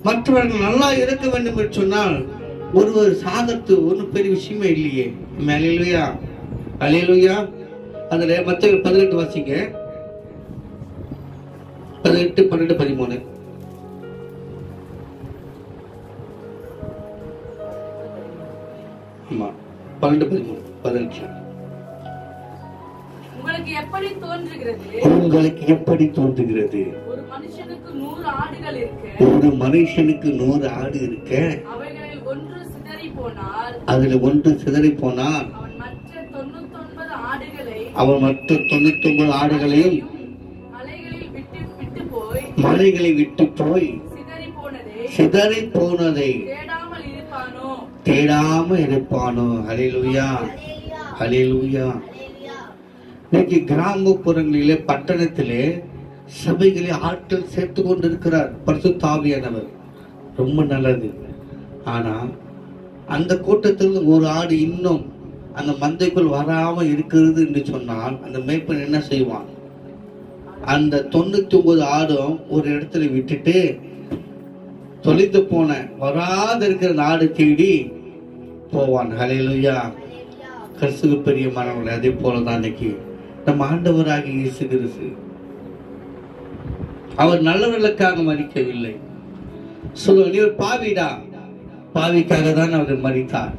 Speaker 4: மற்றவர்கள் நல்லா இருக்க வேண்டும் என்று சொன்னால் ஒருவர் சாகத்து ஒன்றும் பெரிய விஷயமே இல்லையே. அல்லேலூயா. அல்லேலூயா. அதுல மத்தேயு 18 வாசிங்க. 18, 12, 13. ஆமா 12 13
Speaker 3: உங்களுக்கு எப்படி தோன்றுகிறது?
Speaker 4: உங்களுக்கு எப்படி தோன்றுகிறது?
Speaker 3: ஒரு மனுஷனுக்கு 100 ஆடுகள் இருக்க,
Speaker 4: ஒரு மனுஷனுக்கு 100 ஆடு இருக்க,
Speaker 3: அவைகளில் ஒன்று சிதறி போனால்,
Speaker 4: அதுல ஒன்று சிதறி போனால்,
Speaker 3: அவன் மற்ற 99 ஆடுகளை,
Speaker 4: அவன் மற்ற 99 ஆடுகளையும்
Speaker 3: மலைகளில் விட்டு போய்,
Speaker 4: மலைகளை விட்டு போய் சிதறி போனதை தேடாம இருப்பானோ? ஹல்லேலூயா, ஹல்லேலூயா. இன்னைக்கு கிராமப்புறங்களிலே, பட்டணத்திலே, சபைகளே ஆட்கள் சேர்த்து கொண்டிருக்கிறார் பரிசுத்த ஆவியானவர். ரொம்ப நல்லது. ஆனா அந்த கூட்டத்தில் ஒரு ஆடு இன்னும் அந்த மந்தைக்குள் வராம இருக்கிறது என்று சொன்னால், அந்த மேய்ப்பன் என்ன செய்வான்? அந்த 99 ஆடும் ஒரு இடத்துல விட்டுட்டு தொலைந்து போன வராத இருக்கிற நாடு தேடி போவான். ஹல்லேலூயா. கிறிஸ்துவுக்கு பெரிய மனவர்களே, அதே போலதான் இன்னைக்கு நம்ம ஆண்டவராகிய இயேசு கிறிஸ்து அவர் நல்லவர்களுக்காக மரிக்கவில்லை. சொல்லுங்க, நீ ஒரு பாவிடா, பாவிக்காக தான் அவர் மரித்தார்.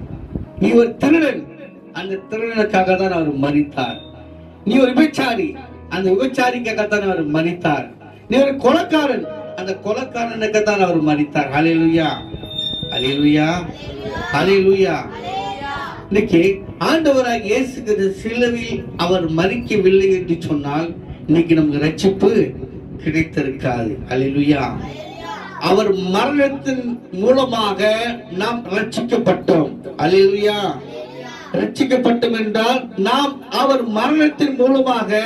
Speaker 4: நீ ஒரு திருடன், அந்த திருடனுக்காக தான் அவர் மரித்தார். நீ ஒரு விபச்சாரி, அந்த விபச்சாரிக்காகத்தான் அவர் மரித்தார். நீ ஒரு கொலைக்காரன், அந்த கொலைக்காரனுக்கு தான் அவர் மரித்தார். ஹல்லேலூயா, ஹல்லேலூயா, ஹல்லேலூயா. இன்னைக்கு ஆண்டவராகிய இயேசு கிறிஸ்து சிலுவையில் அவர் மரிக்கவில்லை என்று சொன்னால் இன்னைக்கு நமக்கு ரட்சிப்பு கிடைத்திருக்காது. ஹல்லேலூயா. அவர் மரணத்தின் மூலமாக நாம் ரட்சிக்கப்பட்டோம். ஹல்லேலூயா. ரட்சிக்கப்பட்டோம் என்றால் நாம் அவர் மரணத்தின் மூலமாக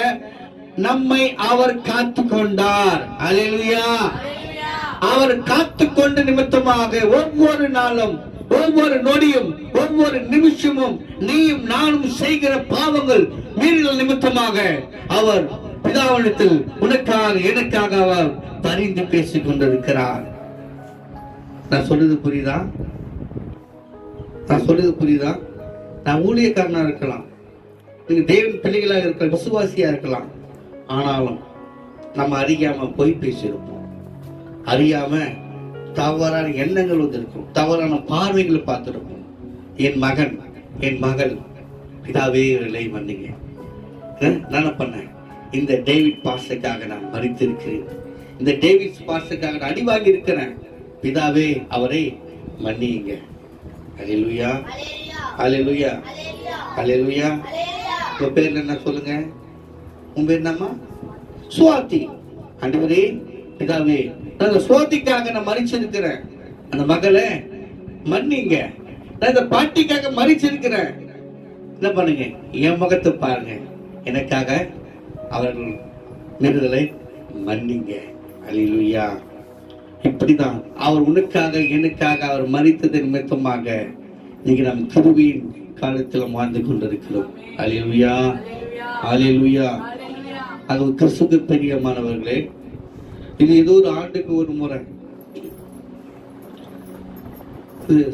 Speaker 4: நம்மை அவர் காத்து கொண்டார். ஹல்லேலூயா. அவர் காத்துக்கொண்ட நிமித்தமாக ஒவ்வொரு நாளும், ஒவ்வொரு நொடியும், ஒவ்வொரு நிமிஷமும் நீயும் நானும் செய்கிற பாவங்கள் மீறல் நிமித்தமாக அவர் பிதாவிடத்தில் உனக்காக எனக்காக அவர் பரிந்து பேசிக் கொண்டிருக்கிறார். நான் சொல்றது புரியுதா? நான் சொல்றது புரியுதா? நான் ஊழியக்காரனா இருக்கலாம், நீங்க தேவன் பிள்ளைகளாக இருக்கலாம், விசுவாசியா இருக்கலாம். ஆனாலும் நம்ம அறியாம போய் பேசியிருப்போம், அறியாம தவறான எண்ணங்கள் வந்திருக்கும், தவறான பார்வைகளை பார்த்திருப்போம். என் மகன், என் மகள், பிதாவே இல்லை மன்னிங்க, நான் பண்ணேன், இந்த டேவிட் பாஸ்டருக்காக நான் மரித்திருக்கிறேன், இந்த டேவிட் பாஸ்டருக்காக நான் அடி வாங்கி இருக்கிறேன், பிதாவே அவரை மன்னிங்க. ஹல்லேலூயா, ஹல்லேலூயா, ஹல்லேலூயா. உங்க பேர் என்ன சொல்லுங்க? உங்க பேர் என்னம்மா? சுவாதி. ஆண்டவரே பிதாவே, நான் சுவாதிக்காக நான் மரிச்சிருக்கிறேன், அந்த மகளை மன்னிங்க. நான் இந்த பாட்டிக்காக மரிச்சிருக்கிறேன், என்ன பண்ணுங்க, என் முகத்தை பாருங்க, எனக்காக அவர்கள் மீறுதலை மன்னிங்க. ஹல்லேலூயா. இப்படிதான் அவர் உனக்காக எனக்காக அவர் மரித்ததன் நிமித்தமாக நீங்க நம் கிருபையின் காலத்தில் வாழ்ந்து கொண்டிருக்கிறோம். ஹல்லேலூயா, ஹல்லேலூயா. அது கிறிஸ்துவுக்கு பிரியமானவர்களே, இது ஏதோ ஒரு ஆண்டுக்கு ஒரு முறை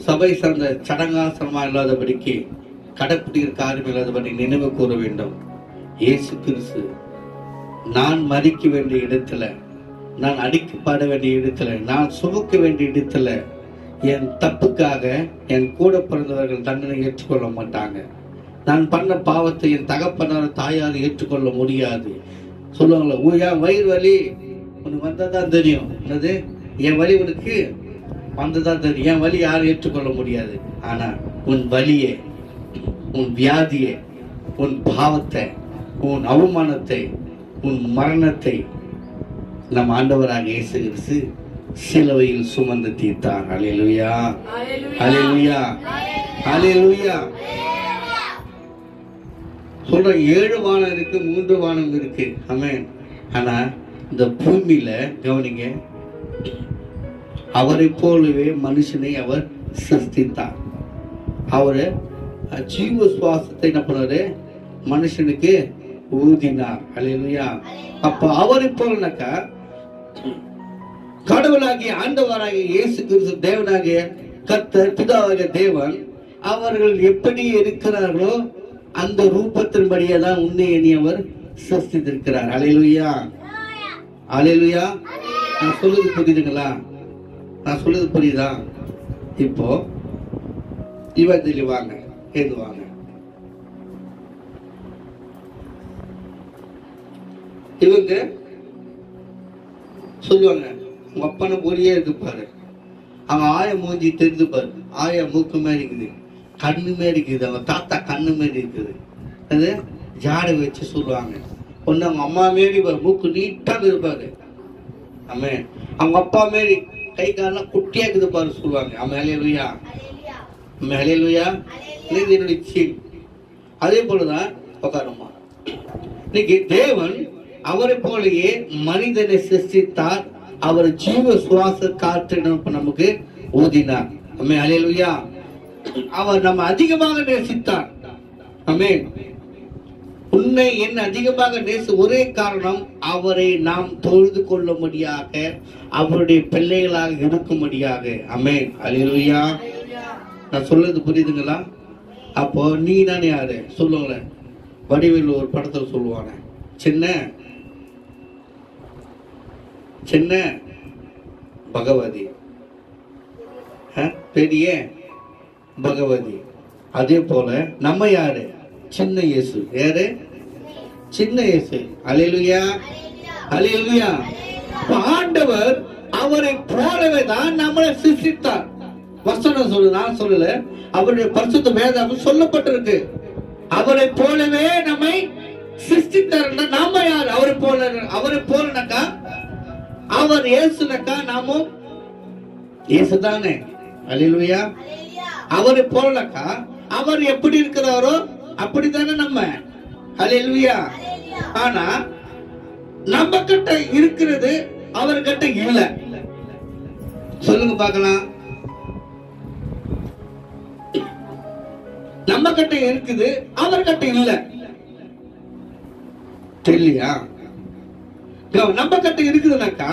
Speaker 4: சபை சார்ந்த சடங்காசனமா இல்லாதபடிக்கு, கடைப்பிடிக்கிற காரியம் இல்லாதபடி நினைவு கூற வேண்டும். இயேசு கிறிஸ்து நான் மரிக்க வேண்டிய இடத்துல, நான் அடிக்கப்பட வேண்டிய இடத்துல, நான் சுமக்க வேண்டிய இடத்துல என் தப்புக்காக என் கூட பிறந்தவர்கள் தண்டனை ஏற்றுக்கொள்ள மாட்டாங்க. நான் பண்ண பாவத்தை என் தகப்பனார் தாயார் ஏற்றுக்கொள்ள முடியாது. சொல்லுவாங்களா, என் வயிறு வலி உனக்கு வந்ததான் தெரியும், என்னது என் வலி உனக்கு வந்ததான் தெரியும், என் வலி யாரும் ஏற்றுக்கொள்ள முடியாது. ஆனா உன் வலியை, உன் வியாதியை, உன் பாவத்தை, உன் அவமானத்தை, உன் மரணத்தை நம் ஆண்டவராக இயேசு கிறிஸ்து சிலுவையில் சுமந்து தீர்த்தார். ஹல்லேலூயா, ஹல்லேலூயா, ஹல்லேலூயா. சொல்ற 7 வானம் இருக்கு, 3 வானம் இருக்கு. ஆமென். ஆனா இந்த பூமியில கவனிங்க, அவரை போலவே மனுஷனை அவர் சிருஷ்டித்தார். அவரு ஜீவ சுவாசத்தை என்ன பண்ணாரு, மனுஷனுக்கு ஊதினார். ஹல்லேலூயா. அப்ப அவரை போலனாக்கா கடவுளாகிய ஆண்டவராகிய இயேசு கிறிஸ்து, தேவனாகிய கர்த்தர், பிதாவாகிய தேவன் அவர்கள் எப்படி இருக்கிறார்களோ அந்த ரூபத்தின்படியே தான் உன்னை எண்ணி அவர் சிருஷ்டித்திருக்கிறார். ஹல்லேலூயா, ஹல்லேலூயா. நான் சொல்லுது புரியுதுங்களா? நான் சொல்லுது புரியுதா? இப்போ இவதில் வாங்க, ஏதுவாங்க. இவங்க சொல்லுவாங்க, உங்க அப்பனை பொறியே இருக்கு பாரு, அவங்க ஆய மூஞ்சி தெரிஞ்சு பாரு, ஆயா மூக்கு மாதிரி இருக்குது, கண்ணு மாதிரி இருக்குது, அவங்க தாத்தா கண்ணு மாதிரி இருக்குது. அது ஜாடை வச்சு சொல்லுவாங்க. ஒண்ணு அவங்க அம்மா மாரி மூக்கு நீட்டாக இருப்பாரு. ஆமே. அவங்க அப்பா மாரி கை காலெல்லாம் குட்டியா இருக்குது பாரு சொல்லுவாங்க. ஆமா, ஹல்லேலூயா, ஹல்லேலூயா. இது என்னுடைய சீல். அதே போலதான் உட்காருமா. இன்னைக்கு தேவன் அவரை போலயே மனிதனை சிருஷ்டித்தார். அவர் ஜீவ சுவாச காற்று நமக்கு ஊதினார். ஆமே, ஹல்லேலூயா. அவர் நம்ம அதிகமாக நேசித்தார். ஆமே. உன்னை என்ன அதிகமாக நேச ஒரே காரணம் அவரை நாம் தொழுது கொள்ளும்படியாக, அவருடைய பிள்ளைகளாக இருக்கும்படியாக. ஆமென், ஹல்லேலூயா. நான் சொல்றது புரியுதுங்களா? அப்போ நீ தானே யாரு சொல்லுங்களேன். வடிவேலு ஒரு படத்துல சொல்லுவாங்க, சின்ன சின்ன பகவதி, பெரிய பகவதி. அதே போல நம்ம யாரு? சின்ன இயேசு. யாரு? சின்ன இயேசு. ஹல்லேலூயா, ஹல்லேலூயா. ஆண்டவர் அவரை போலவே தான் நம்மளை சிருஷ்டித்தார். வசனம் சொல்லு, நான் சொல்லல, அவருடைய பரிசுத்த வேதம் சொல்லப்பட்டிருக்கு. அவரை போலவே நம்மை சிருஷ்டித்தார். நாம யார்? அவரை போல. அவரை போலனாக்கா அவர் இயேசுனாக்கா நாமும் இயேசு தானே. ஹல்லேலூயா. அவரை போலனாக்கா அவர் எப்படி இருக்கிறாரோ அப்படித்தானே நம்ம. ஹல்லேலூயா. ஆனா நம்ம கிட்ட இருக்கிறது அவர்கிட்ட இல்ல. சொல்லுங்க பார்க்கலாம். நம்ம கிட்ட இருக்குது, அவர்கிட்ட இல்ல. தெரியலையா? நம்ம கிட்ட இருக்குதுனாக்கா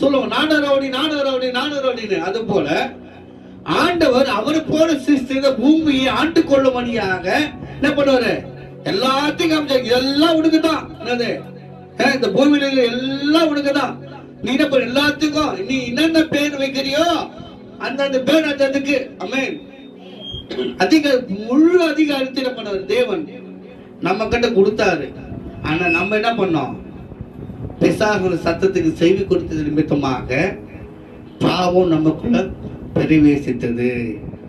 Speaker 4: சொல்லுவோம், நானூறு. அது போல ஆண்டவர் அவரை போல சிருஷ்டித்த பூமியை ஆண்டு கொள்ளும்படியாக என்ன பண்ணுவாரு? எல்லாத்தையும் காமிச்சாரு. இதெல்லாம் உனக்குதான். என்னது? இந்த பூமியில எல்லாம் உனக்குதான். நீ என்ன பண்ண? எல்லாத்துக்கும் நீ என்னென்ன பேர் வைக்கிறியோ அந்த பேர் அதுக்கு. ஆமென். முழு அதிகாரத்தை என்ன பண்ணாரு? தேவன் நம்ம கிட்ட கொடுத்தாரு. ஆனா நம்ம என்ன பண்ணோம்? பிசாசு சத்தத்துக்கு செவி கொடுத்தது நிமித்தமாக பாவம் நமக்குள்ள பிரவேசித்தது.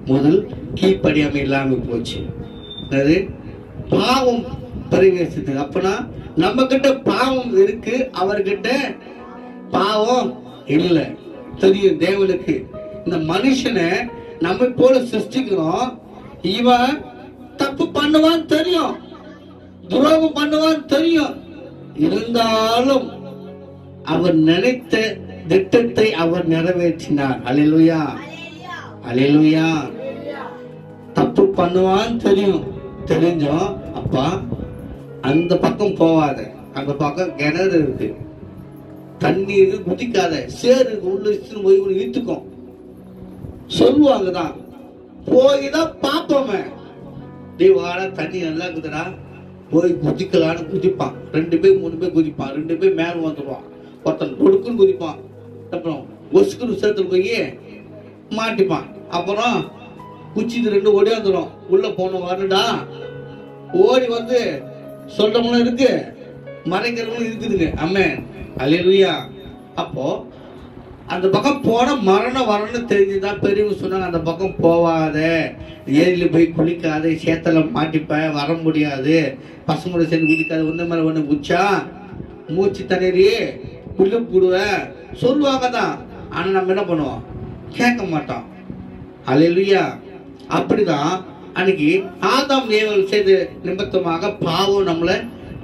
Speaker 4: முதல் கீழ்ப்படியாம இல்லாம போச்சு. அது பாவம் பிரவேசித்தது. அப்பனா நம்ம கிட்ட பாவம் இருக்கு, அவர்கிட்ட பாவம் இல்லை. தெரியும் தேவனுக்கு. இந்த மனுஷனை நம்ம போல சிருஷ்டிக்கிறோம். இவன் தப்பு பண்ணுவான்னு தெரியும், துரோகம் பண்ணுவான்னு தெரியும். இருந்தாலும் அவர் நினைத்த திட்டத்தை அவர் நிறைவேற்றினார். ஹல்லேலூயா, ஹல்லேலூயா. தப்பு பண்ணுவான்னு தெரியும், தெரிஞ்சோம். அப்பா அந்த பக்கம் போவாத, அந்த பக்கம் கிணறு இருக்கு, தண்ணீர் குதிக்காத, சேரு உள்ள போய் இழுத்துக்கும் சொல்லுவாங்கதான். போய்தான் பாப்போமே. வாட தண்ணி நல்லா இருக்குதுடா, போய் குதிக்கலான்னு குதிப்பான். 2 பேர் 3 பேர் குதிப்பான். 2 பேர் மேல வந்துடுவான். ஒருத்தன் கொடுக்குன்னு குதிப்பான். அப்புறம் ஒசுக்குன்னு சேர்த்துல போய் மாட்டிப்பான். அப்புறம் குச்சிது 2 ஓடி வந்துடும். உள்ள போன வரடா ஓடி வந்து சொல்றவங்களும் இருக்கு, மறைக்கிறவங்களும் இருக்குதுங்க. ஆமென், ஹல்லேலூயா. அப்போ அந்த பக்கம் போன மரணம் வரணும்னு தெரிஞ்சுதான் பெரியவங்க சொன்னாங்க, அந்த பக்கம் போவாத, ஏரியில போய் குளிக்காத, சேத்துல மாட்டிப்ப, வர முடியாது, பசங்களோட சேர்ந்து குளிக்காது, ஒண்ணு மேல ஒண்ணு குச்சா மூச்சு தண்ணீரி புல்லு போடுவ சொல்லுவாங்க தான். ஆனா நம்ம என்ன பண்ணுவோம்? கேட்க மாட்டோம். ஹல்லேலூயா. அப்படிதான் அன்னைக்கு ஆதாம் ஏவாள் செய்த நிமித்தமாக பாவம் நம்மளை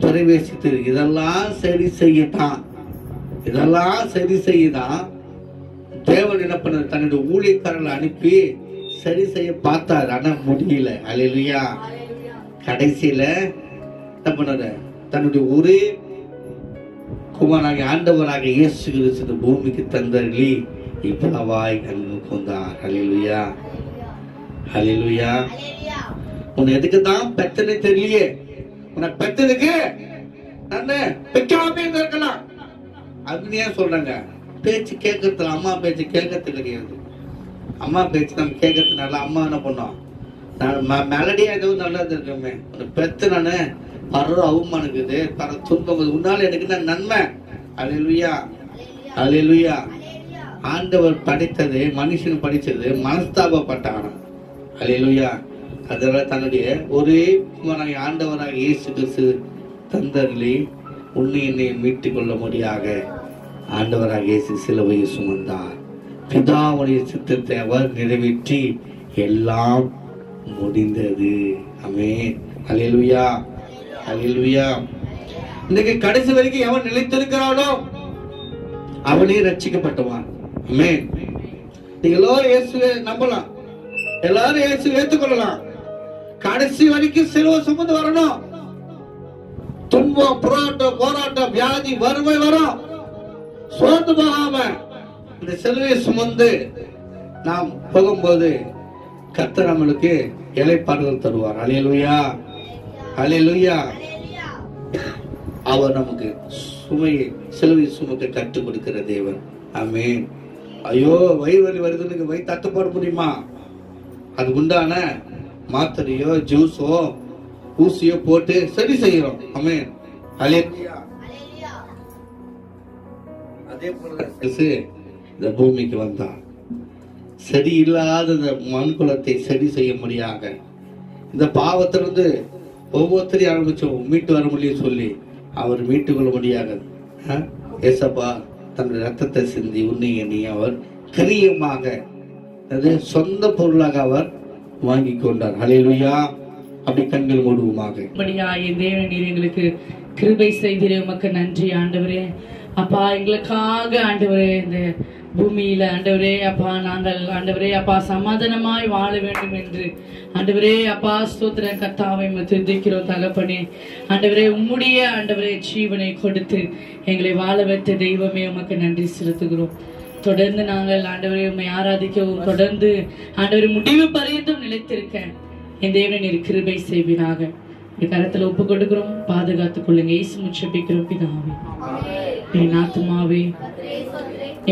Speaker 4: பிரவேசித்து. இதெல்லாம் சரி செய்யத்தான், இதெல்லாம் சரி செய்யதான் தேவன் என்ன பண்ண தன்னுடைய ஊழியக்காரர்களை அனுப்பி சரி செய்ய பார்த்தார். ஆனா முடியல. ஹல்லேலூயா. கடைசியில என்ன பண்ணாரு? தன்னுடைய ஒரே குமாரனாகிய ஆண்டவராக இயேசு கிறிஸ்து பூமிக்கு தந்தருளி இவ்வளவாய் அன்புக்கு வந்தார். ஹல்லேலூயா, ஹல்லேலூயா. உன்னை எதுக்கு தான் பெத்தனே தெரியலையே. உன்னை பெத்ததுக்கு பெக்காமே இருக்கலாம் அப்படின்னு ஏன் சொல்றாங்க? பேச்சு கேட்கறதுல, அம்மா பேச்சு கேட்கறது கிடையாது. அம்மா பேச்சு நம்ம கேட்கறதுனால அம்மா என்ன பண்ணோம்? மெலடியா எதுவும் நல்லது இருக்குமே, பெத்து நானு படுற அவமானம் இருக்குது, பர துன்பம் உன்னால எனக்கு நன்மை. அல்லேலூயா, அல்லேலூயா. ஆண்டவர் படைத்தது, மனுஷன் படிச்சது மனஸ்தாபப்பட்டான். அல்லேலூயா. அதனால தன்னுடைய ஒரே ஆண்டவராக இயேசு கிறிஸ்து தந்தரிலே உன்னை என்னை மீட்டுக் கொள்ள முடியாக ஆண்டவராக இயேசு சிலுவையை சுமந்தார். பிதாவுடைய சித்தத்தை அவர் நிறைவேற்றி எல்லாம் முடிந்தது. ஆமென். அல்லேலூயா, அல்லேலூயா. இன்னைக்கு கடைசி வரைக்கும் எவன் நிலைத்திருக்கிறானோ அவனே ரட்சிக்கப்பட்டவான். ஆமென். நீங்க எல்லாரும் இயேசுவை நம்பலாம், எல்லாரும் இயேசுவை ஏற்றுக்கொள்ளலாம். கடைசி வரைக்கும் சிலுவை சுமந்து வரணும். துன்பம், போராட்டம், வியாதி, வறுமை வரும். சோர்ந்து போகாம இந்த சிலுவையை சுமந்து நாம் போகும்போது கர்த்தர் நம்மளுக்கு இளைப்பாறுதல் தருவார். அல்லேலூயா, அல்லேலூயா. அவர் நமக்கு சிலுவை சுமக்க கற்றுக் கொடுக்கிற தேவன். ஆமென். ஐயோ வயிறு வலி வருதுன்னு வயிறு தட்டுப்பாடு முடியுமா? அது உண்டான மாத்திரையோ ஜூஸோ ஊசியோ போட்டு சரி செய்யறோம். ஆமென். அல்லேலூயா. அதே போல இந்த பூமிக்கு வந்தார். சரி இல்லாத இந்த மண் குலத்தை சரி செய்ய முடியாத இந்த பாவத்திலிருந்து ஒவ்வொருத்தரையும் ஆரம்பிச்சோம் மீட்டு வர முடியும் சொல்லி அவர் மீட்டுக் கொள்ள முடியாது. ஏசப்பா தன்னுடைய ரத்தத்தை சிந்தி உன்னை எண்ணி அவர் கிரியமாக சொந்த பொருளாக அவர் வாங்கி கொண்டார். அல்லேலூயா. அப்படி கண்கள் மூடுவோமாக.
Speaker 1: தேவன் நீர் எங்களுக்கு கிருபை செய்திரு, உமக்கு நன்றி ஆண்டவரே. அப்பா எங்களுக்காக ஆண்டவரே இந்த பூமியில ஆண்டவரே அப்பா நாங்கள் ஆண்டவரே அப்பா சமாதானமாய் வாழ வேண்டும் என்று ஆண்டவரே அப்பா ஸ்தோத்திர கர்த்தாவை துதிக்கிறோம் தகப்பனே. ஆண்டவரே உம்முடைய ஆண்டவரே ஜீவனை கொடுத்து எங்களை வாழ வைத்த தெய்வமே உமக்கு நன்றி செலுத்துகிறோம். தொடர்ந்து நாங்கள் ஆண்டவரை உம்மை ஆராதிக்கவும் தொடர்ந்து ஆண்டவரை முடிவு பரியந்தம் நிலைத்திருக்க என் தேவனை நீர் கிருபை செய்வீராக. கரத்துல ஒப்பு கொடுக்கிறோம், பாதுகாத்துக் கொள்ளுங்க. இயேசு முச்சபிக்கிறோம் பிதாவே. என் ஆத்துமாவே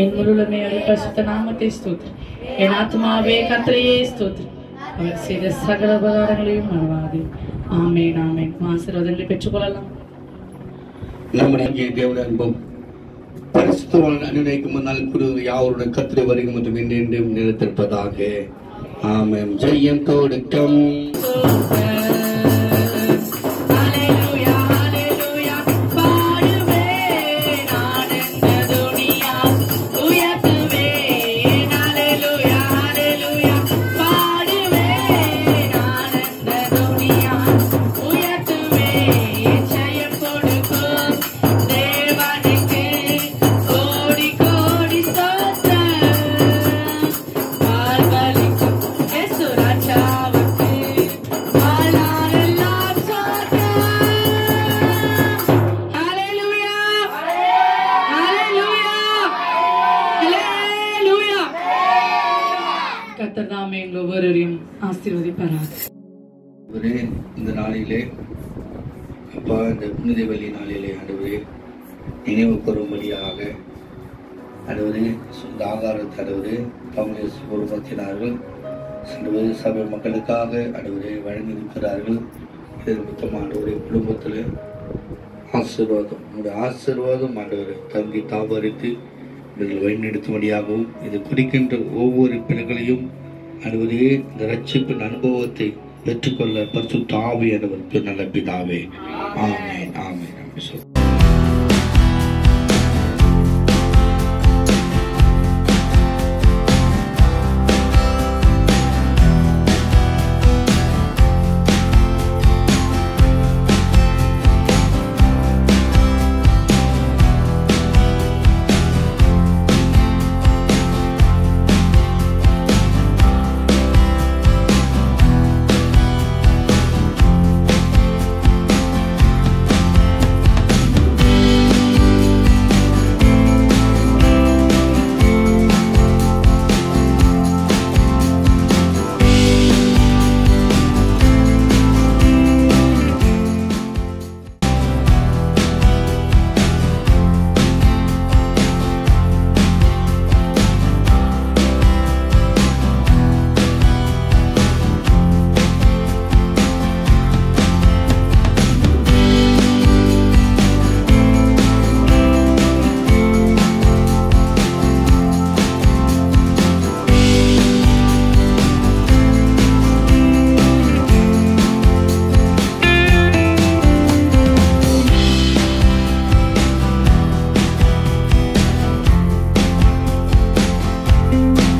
Speaker 1: என் முழுமே பரிசுத்த நாமத்தை ஸ்தோத்திரி. என் ஆத்துமாவே கர்த்தரையே ஸ்தோத்திரி. அவர் செய்த சகல உபகாரங்களையும் மறவாதே. ஆமென், ஆமென். ஆசீர்வாதங்களை பெற்றுக்கொள்ளலாம்.
Speaker 4: நம்முடைய தேவனுடைய அன்பும் பரிசுத்தவான் அனுநயிக்கும் முன்னால் கூறுகிற யாவருடைய கர்த்தரை வருகை மற்றும் என்றென்றும் நிலைத்திருப்பதாக. ஆமென். ஜெயம் கொடுக்கும். இந்த நாளிலே அப்பா இந்த புனித வெள்ளி நாளிலே ஆண்டவரே நினைவு கூறும்படியாக ஆண்டவரே சொந்த ஆகாரத்தை ஆண்டவரே தம்முடைய குடும்பத்தினார்கள் ஆண்டவரே சபை மக்களுக்காக ஆண்டவரே வழங்கியிருக்கிறார்கள். இது மொத்தம் ஆண்டவரே குடும்பத்தில் ஆசீர்வாதம் உங்களுடைய ஆசீர்வாதம் ஆண்டவரை தங்கி தாபரித்து இவர்கள் வழிநடத்தும்படியாகவும் இது குறிக்கின்ற ஒவ்வொரு பிள்ளைகளையும் ஆண்டவரே இந்த ரட்சிப்பின் அனுபவத்தை பெற்றுக்கொள்ள பரிசுத்த ஆவியானவர் நல்ல பிதாவே. ஆமென், ஆமென்.
Speaker 3: ஆமென்.